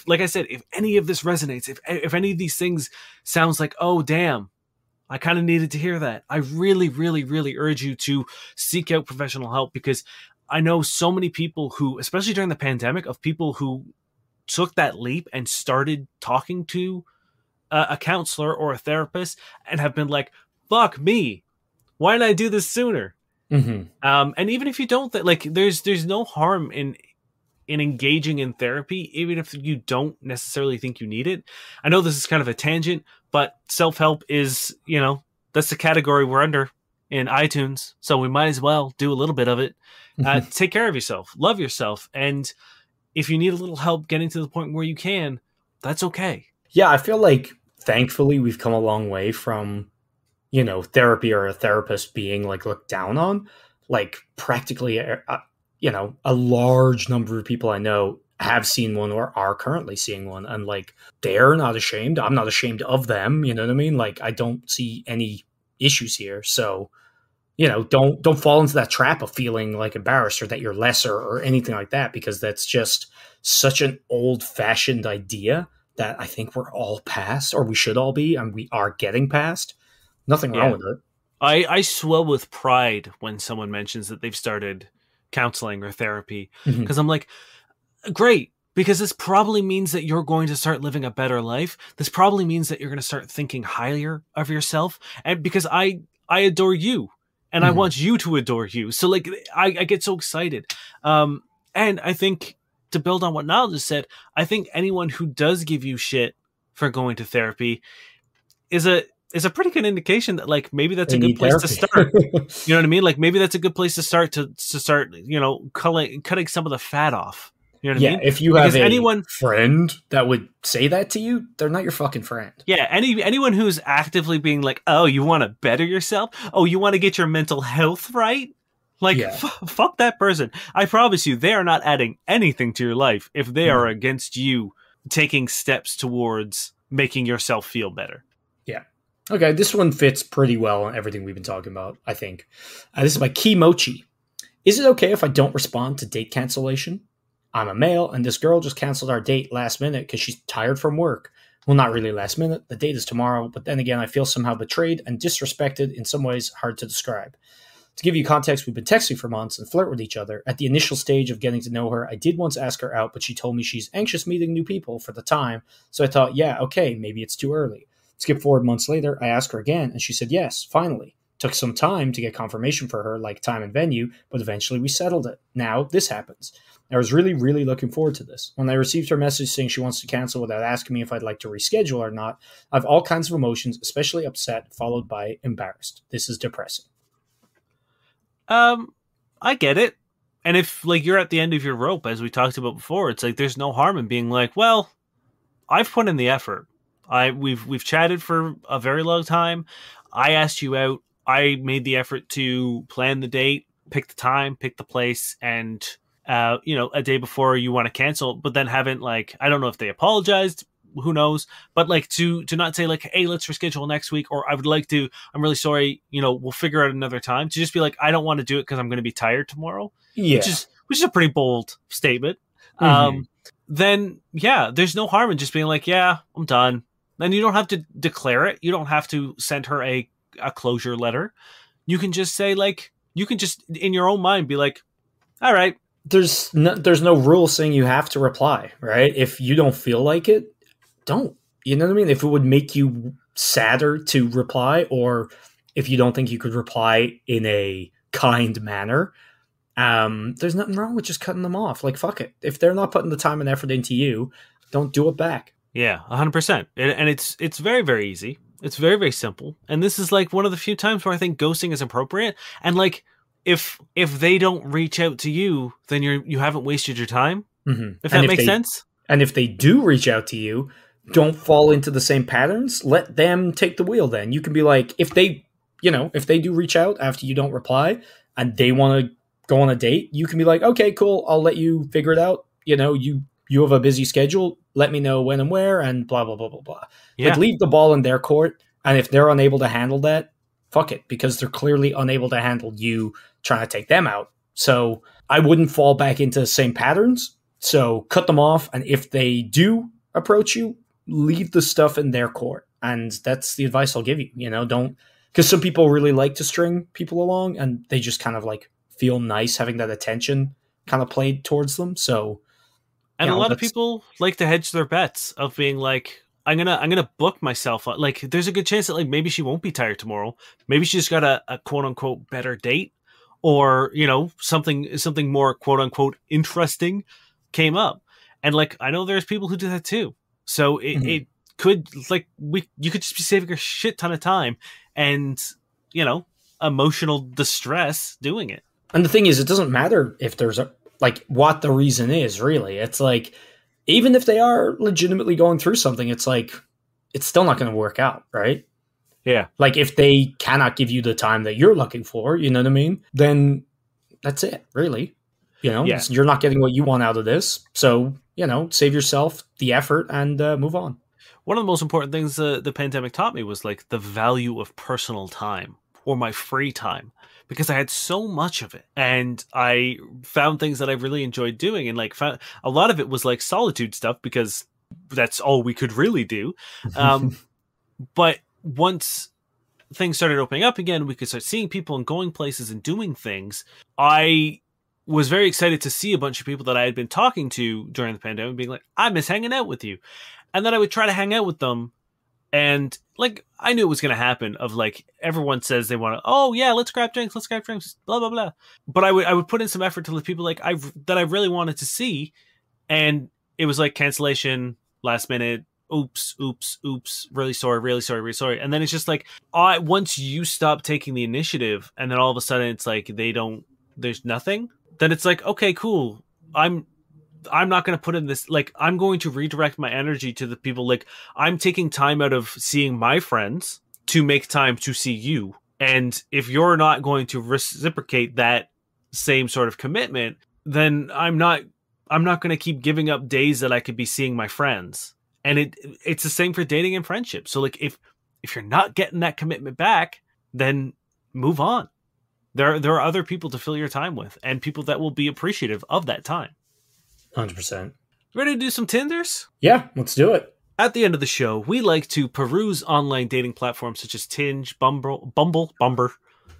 Speaker 1: like I said, if any of this resonates, if any of these things sounds like, oh damn, I kind of needed to hear that, I really, really, really urge you to seek out professional help, because I know so many people who, especially during the pandemic, of people who took that leap and started talking to a counselor or a therapist and have been like, fuck me, why didn't I do this sooner?
Speaker 2: Mm-hmm.
Speaker 1: And even if you don't, like, there's no harm in engaging in therapy, even if you don't necessarily think you need it. I know this is kind of a tangent, but self-help is, that's the category we're under in iTunes. So we might as well do a little bit of it. Take care of yourself, love yourself. And if you need a little help getting to the point where you can, that's okay.
Speaker 2: Yeah, I feel like thankfully we've come a long way from, therapy or a therapist being like looked down on. Like practically, a large number of people I know have seen one or are currently seeing one, and like they're not ashamed. I'm not ashamed of them. You know what I mean? Like I don't see any issues here. So don't fall into that trap of feeling like embarrassed or that you're lesser or anything like that, because that's just such an old fashioned idea that I think we're all past, or we should all be, and we are getting past. Nothing wrong
Speaker 1: Yeah.
Speaker 2: with it.
Speaker 1: I swell with pride when someone mentions that they've started counseling or therapy, because I'm like, great, because this probably means that you're going to start living a better life. This probably means that you're going to start thinking higher of yourself. And because I adore you and I want you to adore you. So like, I get so excited. And I think to build on what Niall just said, I think anyone who does give you shit for going to therapy is a pretty good indication that like maybe that's
Speaker 2: They
Speaker 1: a good
Speaker 2: need
Speaker 1: place to
Speaker 2: therapy.
Speaker 1: start. You know what I mean? Like maybe that's a good place to start cutting some of the fat off. You know what I
Speaker 2: Yeah,
Speaker 1: mean?
Speaker 2: if you
Speaker 1: Because
Speaker 2: have a
Speaker 1: anyone,
Speaker 2: friend that would say that to you, they're not your fucking friend.
Speaker 1: yeah, anyone who's actively being like, oh, you want to better yourself? Oh, you want to get your mental health right? Like,
Speaker 2: Yeah.
Speaker 1: fuck that person. I promise you, they are not adding anything to your life if they are
Speaker 2: No.
Speaker 1: against you taking steps towards making yourself feel better.
Speaker 2: Yeah. Okay, this one fits pretty well on everything we've been talking about, I think. This is by Kimochi. Is it okay if I don't respond to date cancellation? I'm a male, and this girl just canceled our date last minute because she's tired from work. Well, not really last minute. The date is tomorrow, but then again, I feel somehow betrayed and disrespected in some ways hard to describe. To give you context, we've been texting for months and flirt with each other. At the initial stage of getting to know her, I did once ask her out, but she told me she's anxious meeting new people for the time, so I thought, yeah, okay, maybe it's too early. Skip forward months later, I asked her again, and she said yes, finally. Took some time to get confirmation for her, like time and venue, but eventually we settled it. Now, this happens. I was really, really looking forward to this. When I received her message saying she wants to cancel without asking me if I'd like to reschedule or not, I have all kinds of emotions, especially upset, followed by embarrassed. This is depressing.
Speaker 1: I get it. And if like you're at the end of your rope, as we talked about before, it's like there's no harm in being like, well, I've put in the effort. We've chatted for a very long time. I asked you out. I made the effort to plan the date, pick the time, pick the place, and a day before you want to cancel, but then haven't, like, I don't know if they apologized, who knows, but like to not say like, hey, let's reschedule next week, or I would like to, I'm really sorry, we'll figure out another time, to just be like, I don't want to do it because I'm going to be tired tomorrow,
Speaker 2: Yeah.
Speaker 1: which is a pretty bold statement.
Speaker 2: Mhm.
Speaker 1: Then yeah, there's no harm in just being like, yeah, I'm done. Then you don't have to declare it. You don't have to send her a closure letter. You can just say, like, you can just in your own mind be like, all right.
Speaker 2: There's no rule saying you have to reply, right? If you don't feel like it, don't. You know what I mean? If it would make you sadder to reply, or if you don't think you could reply in a kind manner, there's nothing wrong with just cutting them off. Like, fuck it. If they're not putting the time and effort into you, don't do it back.
Speaker 1: Yeah, 100%. And it's very, very easy. It's very, very simple. And this is like one of the few times where I think ghosting is appropriate. And like, if they don't reach out to you, then you haven't wasted your time.
Speaker 2: Mm-hmm.
Speaker 1: If that makes sense.
Speaker 2: And if they do reach out to you, don't fall into the same patterns. Let them take the wheel. Then you can be like, if they do reach out after you don't reply and they want to go on a date, you can be like, okay, cool, I'll let you figure it out. You have a busy schedule. Let me know when and where, and blah blah blah blah blah.
Speaker 1: Yeah.
Speaker 2: Like, leave the ball in their court. And if they're unable to handle that, fuck it, because they're clearly unable to handle you trying to take them out. So I wouldn't fall back into the same patterns. So cut them off. And if they do approach you, leave the stuff in their court. And that's the advice I'll give you. Don't, because some people really like to string people along and they just kind of like feel nice having that attention kind of played towards them. So,
Speaker 1: and a lot of people like to hedge their bets of being like, I'm gonna book myself. Like, there's a good chance that like maybe she won't be tired tomorrow. Maybe she just got a quote unquote better date, or something more quote unquote interesting came up. And like, I know there's people who do that too. So it could, like, you could just be saving a shit ton of time and emotional distress doing it.
Speaker 2: And the thing is, it doesn't matter if there's what the reason is, really. It's like, even if they are legitimately going through something, it's like, it's still not going to work out, right?
Speaker 1: Yeah.
Speaker 2: Like, if they cannot give you the time that you're looking for, you know what I mean? Then that's it, really.
Speaker 1: Yeah.
Speaker 2: You're not getting what you want out of this. So, save yourself the effort and move on.
Speaker 1: One of the most important things the pandemic taught me was like the value of personal time, or my free time, because I had so much of it, and I found things that I really enjoyed doing, and like found a lot of it was like solitude stuff, because that's all we could really do. But once things started opening up again, we could start seeing people and going places and doing things. I was very excited to see a bunch of people that I had been talking to during the pandemic being like, I miss hanging out with you. And then I would try to hang out with them. And like, I knew it was going to happen, of like, everyone says they want to, oh yeah, let's grab drinks, blah, blah, blah. But I would put in some effort to the people like that I really wanted to see. And it was like cancellation, last minute, oops, really sorry. And then it's just like, once you stop taking the initiative, and then all of a sudden it's like, there's nothing, then it's like, okay, cool. I'm not going to put in this, like, I'm going to redirect my energy to the people. Like, I'm taking time out of seeing my friends to make time to see you. And if you're not going to reciprocate that same sort of commitment, then I'm not going to keep giving up days that I could be seeing my friends. And it's the same for dating and friendship. So like, if you're not getting that commitment back, then move on. There are other people to fill your time with, and people that will be appreciative of that time.
Speaker 2: 100%.
Speaker 1: Ready to do some Tinders?
Speaker 2: Yeah, let's do it.
Speaker 1: At the end of the show, we like to peruse online dating platforms such as Tinge, Bumble.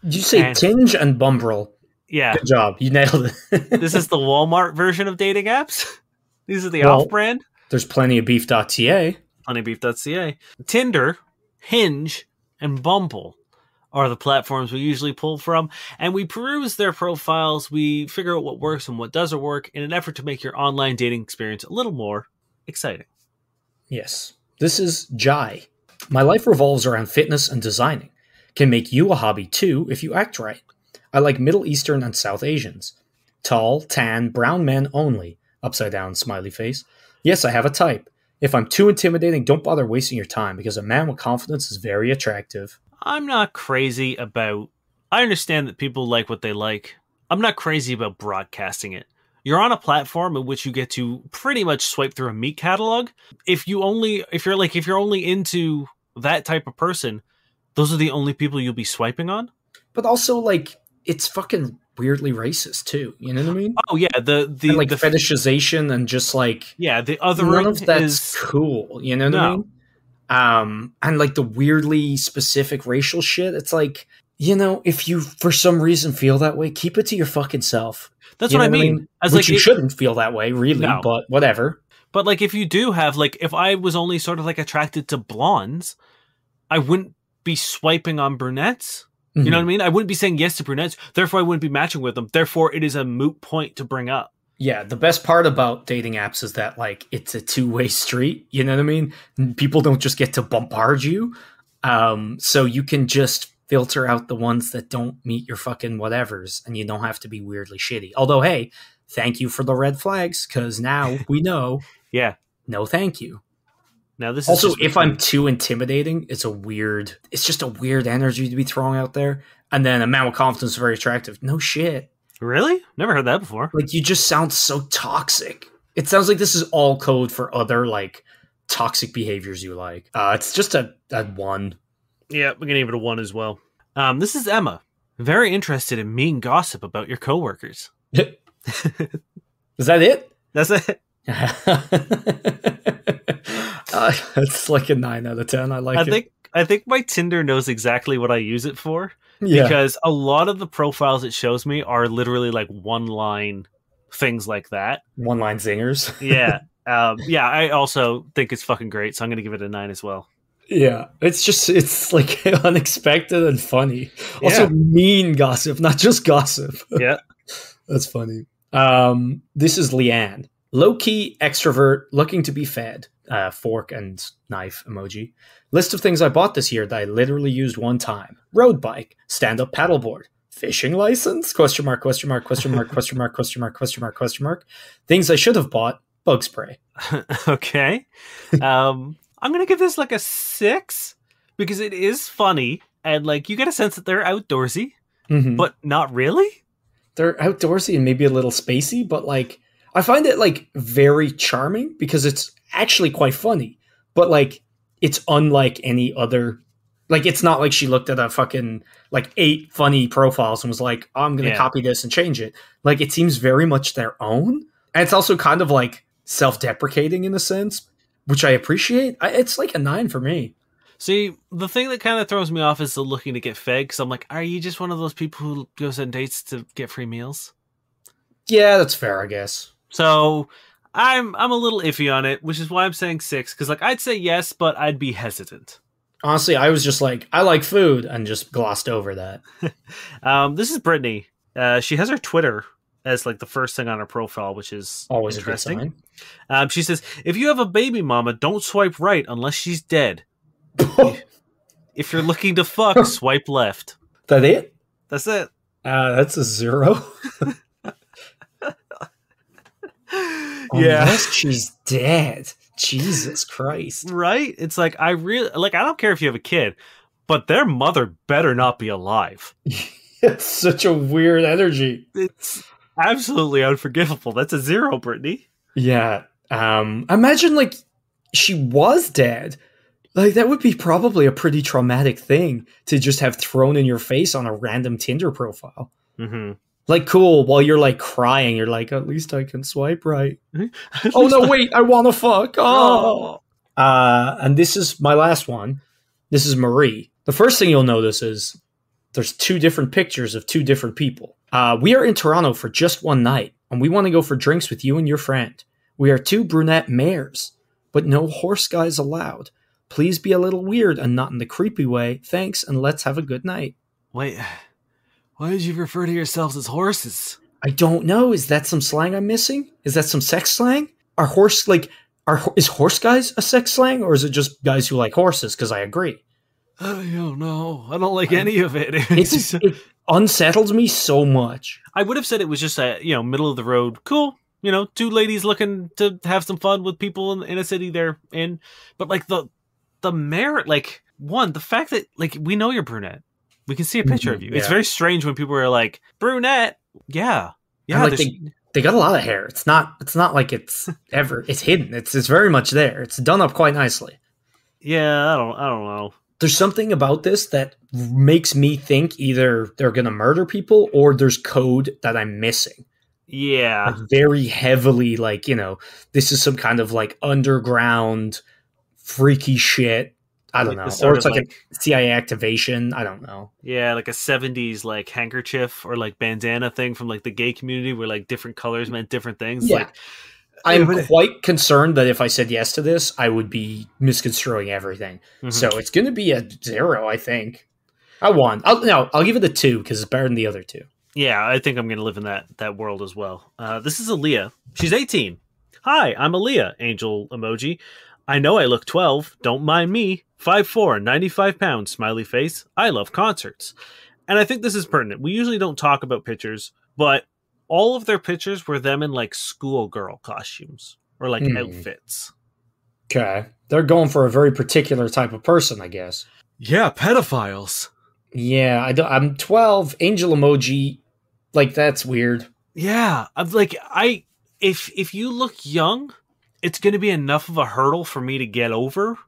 Speaker 2: Did you say Tinge and Bumble?
Speaker 1: Yeah.
Speaker 2: Good job. You nailed it.
Speaker 1: This is the Walmart version of dating apps. These are the off-brand.
Speaker 2: There's plenty of beef.ca.
Speaker 1: Tinder, Hinge, and Bumble are the platforms we usually pull from, and we peruse their profiles. We figure out what works and what doesn't work in an effort to make your online dating experience a little more exciting.
Speaker 2: Yes. This is Jai. My life revolves around fitness and designing. Can make you a hobby too if you act right. I like Middle Eastern and South Asians. Tall, tan, brown men only. Upside down smiley face. Yes, I have a type. If I'm too intimidating, don't bother wasting your time, because a man with confidence is very attractive.
Speaker 1: I'm not crazy about... I understand that people like what they like. I'm not crazy about broadcasting it. you're on a platform in which you get to pretty much swipe through a meat catalog. If you're only into that type of person, those are the only people you'll be swiping on.
Speaker 2: But also, like, it's fucking weirdly racist too. You know what I mean?
Speaker 1: Oh yeah,
Speaker 2: And like fetishization and just like
Speaker 1: the othering
Speaker 2: none of that's
Speaker 1: is
Speaker 2: cool. You know what I mean? And like the weirdly specific racial shit. It's like, you know, if you for some reason feel that way, keep it to your fucking self.
Speaker 1: That's what I mean.
Speaker 2: As which like, you shouldn't feel that way, really. No. But whatever.
Speaker 1: But like, if you do have like, if I was only sort of like attracted to blondes, I wouldn't be swiping on brunettes. You know what I mean? I wouldn't be saying yes to brunettes. Therefore, I wouldn't be matching with them. Therefore, it is a moot point to bring up.
Speaker 2: Yeah, the best part about dating apps is that, like, it's a two-way street. You know what I mean? People don't just get to bombard you. So you can just filter out the ones that don't meet your fucking whatevers, and you don't have to be weirdly shitty. Although, hey, thank you for the red flags, because now we know.
Speaker 1: Yeah.
Speaker 2: No, thank you.
Speaker 1: Now this
Speaker 2: also, if I'm too intimidating, it's just a weird energy to be throwing out there. And then a man with confidence is very attractive. No shit.
Speaker 1: Really? Never heard that before.
Speaker 2: Like, you just sound so toxic. It sounds like this is all code for other, like, toxic behaviors you like. It's just a 1.
Speaker 1: Yeah, we're gonna give it a 1 as well. This is Emma. Very interested in mean gossip about your coworkers.
Speaker 2: Is that it?
Speaker 1: That's it.
Speaker 2: It's like a 9 out of 10.
Speaker 1: I think my Tinder knows exactly what I use it for.
Speaker 2: Yeah.
Speaker 1: Because a lot of the profiles it shows me are literally like one-line things like that.
Speaker 2: One-line zingers.
Speaker 1: Yeah. I also think it's fucking great, so I'm going to give it a 9 as well.
Speaker 2: Yeah. It's like unexpected and funny. Also mean gossip, not just gossip.
Speaker 1: Yeah.
Speaker 2: That's funny. This is Leanne. Low-key extrovert, looking to be fed. Fork and knife emoji. List of things I bought this year that I literally used one time. Road bike, stand-up paddleboard, fishing license, question mark, question mark, question mark, question mark, question mark, question mark, question mark. Things I should have bought, bug spray.
Speaker 1: Okay. I'm going to give this like a 6 because it is funny and like you get a sense that they're outdoorsy, but not really.
Speaker 2: They're outdoorsy and maybe a little spacey, but like I find it like very charming because it's actually quite funny, but like it's unlike any other. Like it's not like she looked at a fucking like 8 funny profiles and was like, oh, I'm gonna copy this and change it. Like it seems very much their own, and it's also kind of like self-deprecating in a sense, which I appreciate. It's like a 9 for me.
Speaker 1: See, the thing that kind of throws me off is the looking to get fed, because I'm like, are you just one of those people who goes on dates to get free meals?
Speaker 2: Yeah, that's fair, I guess.
Speaker 1: So I'm a little iffy on it, which is why I'm saying 6, because like I'd say yes, but I'd be hesitant.
Speaker 2: Honestly, I was just like, I like food, and just glossed over that.
Speaker 1: This is Brittany. She has her Twitter as like the first thing on her profile, which is
Speaker 2: always
Speaker 1: interesting.
Speaker 2: A good sign.
Speaker 1: She says, if you have a baby mama, don't swipe right unless she's dead. If you're looking to fuck, swipe left.
Speaker 2: That it?
Speaker 1: That's it.
Speaker 2: That's a 0.
Speaker 1: Yeah.
Speaker 2: Unless she's dead. Jesus Christ.
Speaker 1: Right? It's like, I don't care if you have a kid, but their mother better not be alive.
Speaker 2: It's such a weird energy.
Speaker 1: It's absolutely unforgivable. That's a 0, Brittany.
Speaker 2: Yeah. Imagine like she was dead. Like that would be probably a pretty traumatic thing to just have thrown in your face on a random Tinder profile.
Speaker 1: Mm-hmm.
Speaker 2: Like, cool, while you're like crying, you're like, at least I can swipe right. Oh no, wait, I want to fuck. Oh. And this is my last one. This is Marie. The first thing you'll notice is there's 2 different pictures of 2 different people. We are in Toronto for just one night, and we want to go for drinks with you and your friend. We are 2 brunette mares, but no horse guys allowed. Please be a little weird and not in the creepy way. Thanks, and let's have a good night.
Speaker 1: Wait, why did you refer to yourselves as horses?
Speaker 2: I don't know. Is that some slang I'm missing? Is that some sex slang? Is horse guys a sex slang, or is it just guys who like horses? Because I agree.
Speaker 1: I don't know. I don't like any of it.
Speaker 2: It unsettles me so much.
Speaker 1: I would have said it was just a middle of the road, cool. 2 ladies looking to have some fun with people in a city they're in. But like the merit, like the fact that like we know you're brunette. We can see a picture of you. Yeah. It's very strange when people are like, brunette. Yeah.
Speaker 2: And, like, they got a lot of hair. It's not like it's hidden. It's very much there. It's done up quite nicely.
Speaker 1: Yeah, I don't know.
Speaker 2: There's something about this that makes me think either they're gonna murder people or there's code that I'm missing.
Speaker 1: Yeah.
Speaker 2: Like very heavily, like, this is some kind of like underground freaky shit. I don't know. Or it's like a CIA activation. I don't know.
Speaker 1: Yeah, like a 70s like handkerchief or like bandana thing from like the gay community where like different colors meant different things.
Speaker 2: Yeah.
Speaker 1: Like,
Speaker 2: I'm quite concerned that if I said yes to this, I would be misconstruing everything. Mm-hmm. So it's going to be a 0, I think. I won. I'll give it a 2 because it's better than the other 2.
Speaker 1: Yeah, I think I'm going to live in that world as well. This is Aaliyah. She's 18. Hi, I'm Aaliyah, angel emoji. I know I look 12. Don't mind me. 5'4", 95 pounds, smiley face. I love concerts. And I think this is pertinent. We usually don't talk about pictures, but all of their pictures were them in like schoolgirl costumes or like outfits.
Speaker 2: Okay. They're going for a very particular type of person, I guess.
Speaker 1: Yeah, pedophiles.
Speaker 2: Yeah, I'm 12. Angel emoji, like, that's weird.
Speaker 1: Yeah, I'm like, if you look young, it's going to be enough of a hurdle for me to get over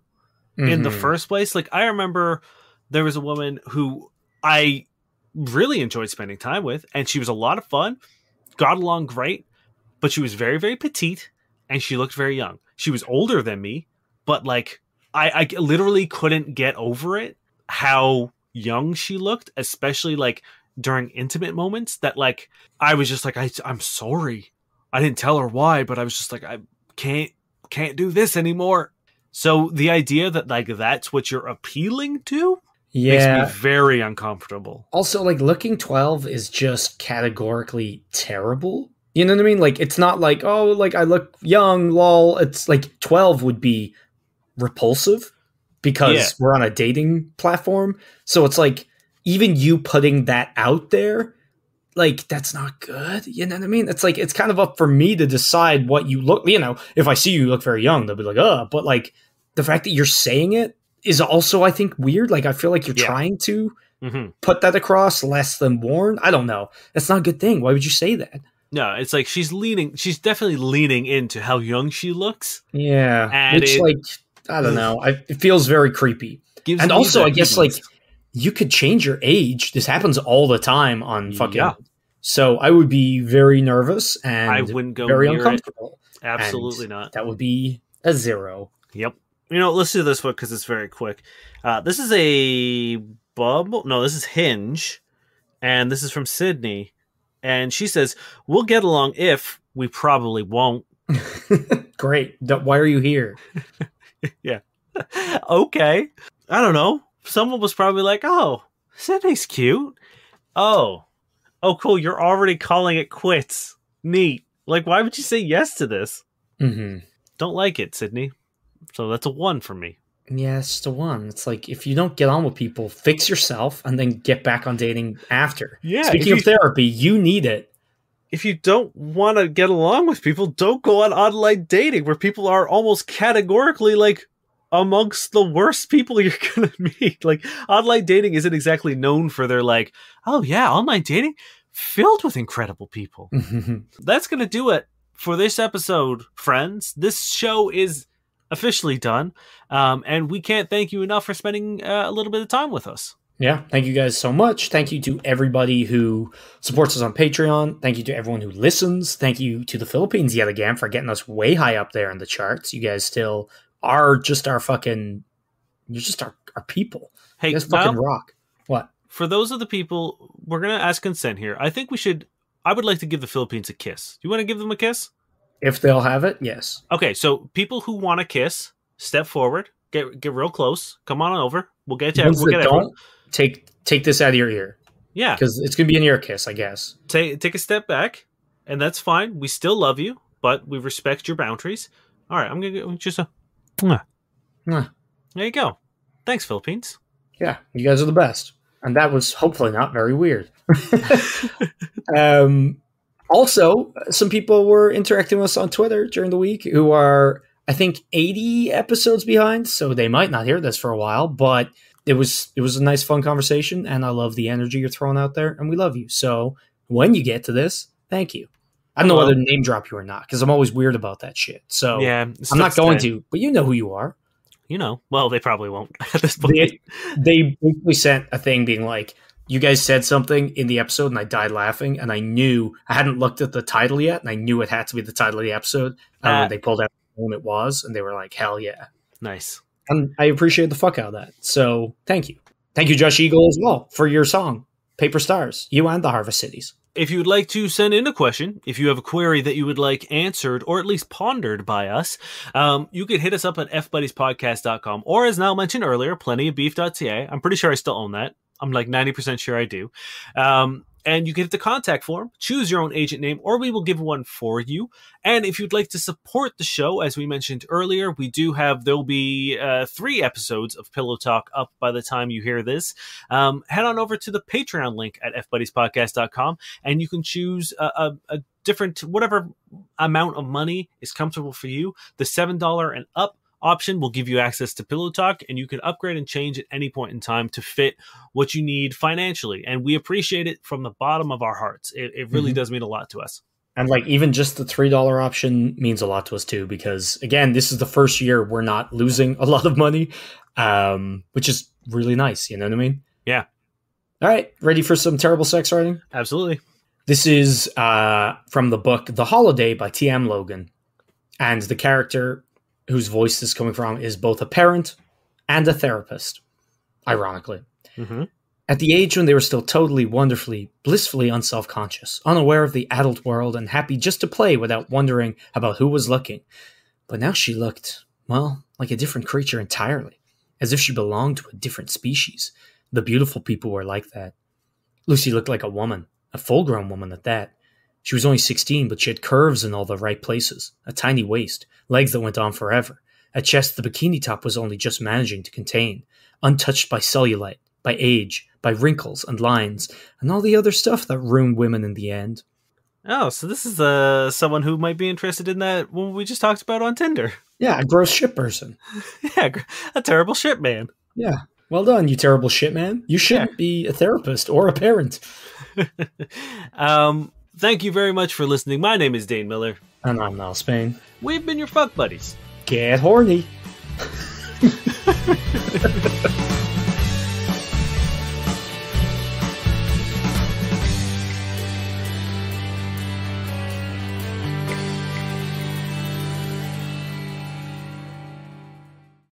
Speaker 1: in the first place. Like, I remember there was a woman who I really enjoyed spending time with, and she was a lot of fun, got along great, but she was very, very petite, and she looked very young. She was older than me, but like, I literally couldn't get over it, how young she looked, especially like during intimate moments, that like, I was just like, I'm sorry. I didn't tell her why, but I was just like, I can't do this anymore. So the idea that like that's what you're appealing to makes me very uncomfortable.
Speaker 2: Also, like, looking 12 is just categorically terrible. You know what I mean? Like, it's not like, oh, like, I look young, lol. It's like 12 would be repulsive because we're on a dating platform. So it's like, even you putting that out there, like, that's not good. You know what I mean? It's like, it's kind of up for me to decide what you look, if I see you look very young, they'll be like, but like, the fact that you're saying it is also, I think, weird. Like, I feel like you're trying to put that across less than worn. I don't know. That's not a good thing. Why would you say that?
Speaker 1: No, it's like she's definitely leaning into how young she looks.
Speaker 2: Yeah. And which, like, I don't know. It feels very creepy. And also, I guess, like, you could change your age. This happens all the time on fucking... Yeah. So I would be very nervous and
Speaker 1: I wouldn't go
Speaker 2: very
Speaker 1: near
Speaker 2: uncomfortable.
Speaker 1: It. Absolutely not.
Speaker 2: That would be a 0.
Speaker 1: Yep. Let's do this one because it's very quick. This is a Bumble. No, this is Hinge. And this is from Sydney. And she says, we'll get along if we probably won't.
Speaker 2: Great. Why are you here?
Speaker 1: Yeah. Okay. I don't know. Someone was probably like, oh, Sydney's cute. Oh, cool. You're already calling it quits. Neat. Like, why would you say yes to this? Don't like it, Sydney. So that's a 1 for me.
Speaker 2: Yeah, it's just a 1. It's like, if you don't get on with people, fix yourself and then get back on dating after. Yeah. Speaking of therapy, you need it.
Speaker 1: If you don't want to get along with people, don't go on online dating where people are almost categorically like amongst the worst people you're going to meet. Like, online dating isn't exactly known for their like, oh yeah, online dating filled with incredible people. That's going to do it for this episode, friends. This show is officially done. And we can't thank you enough for spending a little bit of time with us.
Speaker 2: Yeah, thank you guys so much. Thank you to everybody who supports us on Patreon. Thank you to everyone who listens. Thank you to the Philippines yet again for getting us way high up there in the charts. You guys still are just our fucking... You're just our people. Hey, you guys fucking rock. What?
Speaker 1: For those of the people, we're going to ask consent here. I would like to give the Philippines a kiss. Do you want to give them a kiss?
Speaker 2: If they'll have it, yes.
Speaker 1: Okay, so people who want to kiss, step forward, get real close, come on over. We'll get to everyone.
Speaker 2: Take this out of your ear.
Speaker 1: Yeah.
Speaker 2: Because it's going to be an ear kiss, I guess.
Speaker 1: Take a step back, and that's fine. We still love you, but we respect your boundaries. All right, I'm going to just a... There you go. Thanks, Philippines.
Speaker 2: Yeah, you guys are the best. And that was hopefully not very weird. Also, some people were interacting with us on Twitter during the week who are, I think, 80 episodes behind, so they might not hear this for a while, but it was a nice, fun conversation, and I love the energy you're throwing out there, and we love you. So when you get to this, thank you. I don't know
Speaker 1: Hello.
Speaker 2: whether to name drop you or not, because I'm always weird about that shit. So
Speaker 1: Yeah,
Speaker 2: I'm not going to, but you know who you are.
Speaker 1: You know, well, they probably won't at this point.
Speaker 2: They basically sent a thing being like, you guys said something in the episode and I died laughing, and I knew I hadn't looked at the title yet, and I knew it had to be the title of the episode. And when they pulled out when it was, and they were like, hell yeah.
Speaker 1: Nice.
Speaker 2: And I appreciate the fuck out of that. So thank you. Thank you, Josh Eagle, as well, for your song, Paper Stars, you and the Harvest Cities.
Speaker 1: If you would like to send in a question, if you have a query that you would like answered or at least pondered by us, you could hit us up at fbuddiespodcast.com, or as Niall mentioned earlier, plentyofbeef.ca. I'm pretty sure I still own that. I'm like 90% sure I do. And you can hit the contact form, choose your own agent name, or we will give one for you. And if you'd like to support the show, as we mentioned earlier, there'll be 3 episodes of Pillow Talk up by the time you hear this. Head on over to the Patreon link at fbuddiespodcast.com, and you can choose a different, whatever amount of money is comfortable for you. The $7 and up option will give you access to Pillow Talk, and you can upgrade and change at any point in time to fit what you need financially. And we appreciate it from the bottom of our hearts. It really does mean a lot to us.
Speaker 2: And like even just the $3 option means a lot to us too, because again, this is the first year we're not losing a lot of money, which is really nice. You know what I mean?
Speaker 1: Yeah.
Speaker 2: All right. Ready for some terrible sex writing?
Speaker 1: Absolutely.
Speaker 2: This is from the book The Holiday by T.M. Logan. And the character whose voice this is coming from is both a parent and a therapist, ironically.
Speaker 1: Mm-hmm.
Speaker 2: At the age when they were still totally, wonderfully, blissfully unself-conscious, unaware of the adult world and happy just to play without wondering about who was looking. But now she looked, well, like a different creature entirely, as if she belonged to a different species. The beautiful people were like that. Lucy looked like a woman, a full-grown woman at that. She was only 16, but she had curves in all the right places, a tiny waist, legs that went on forever, a chest the bikini top was only just managing to contain, untouched by cellulite, by age, by wrinkles and lines, and all the other stuff that ruined women in the end.
Speaker 1: Oh, so this is someone who might be interested in that woman we just talked about on Tinder.
Speaker 2: Yeah, a gross shit person.
Speaker 1: Yeah, a terrible shit man.
Speaker 2: Yeah, well done, you terrible shit man. You shouldn't be a therapist or a parent.
Speaker 1: Thank you very much for listening. My name is Dane Miller.
Speaker 2: And I'm Niall Spain.
Speaker 1: We've been your fuck buddies.
Speaker 2: Get horny.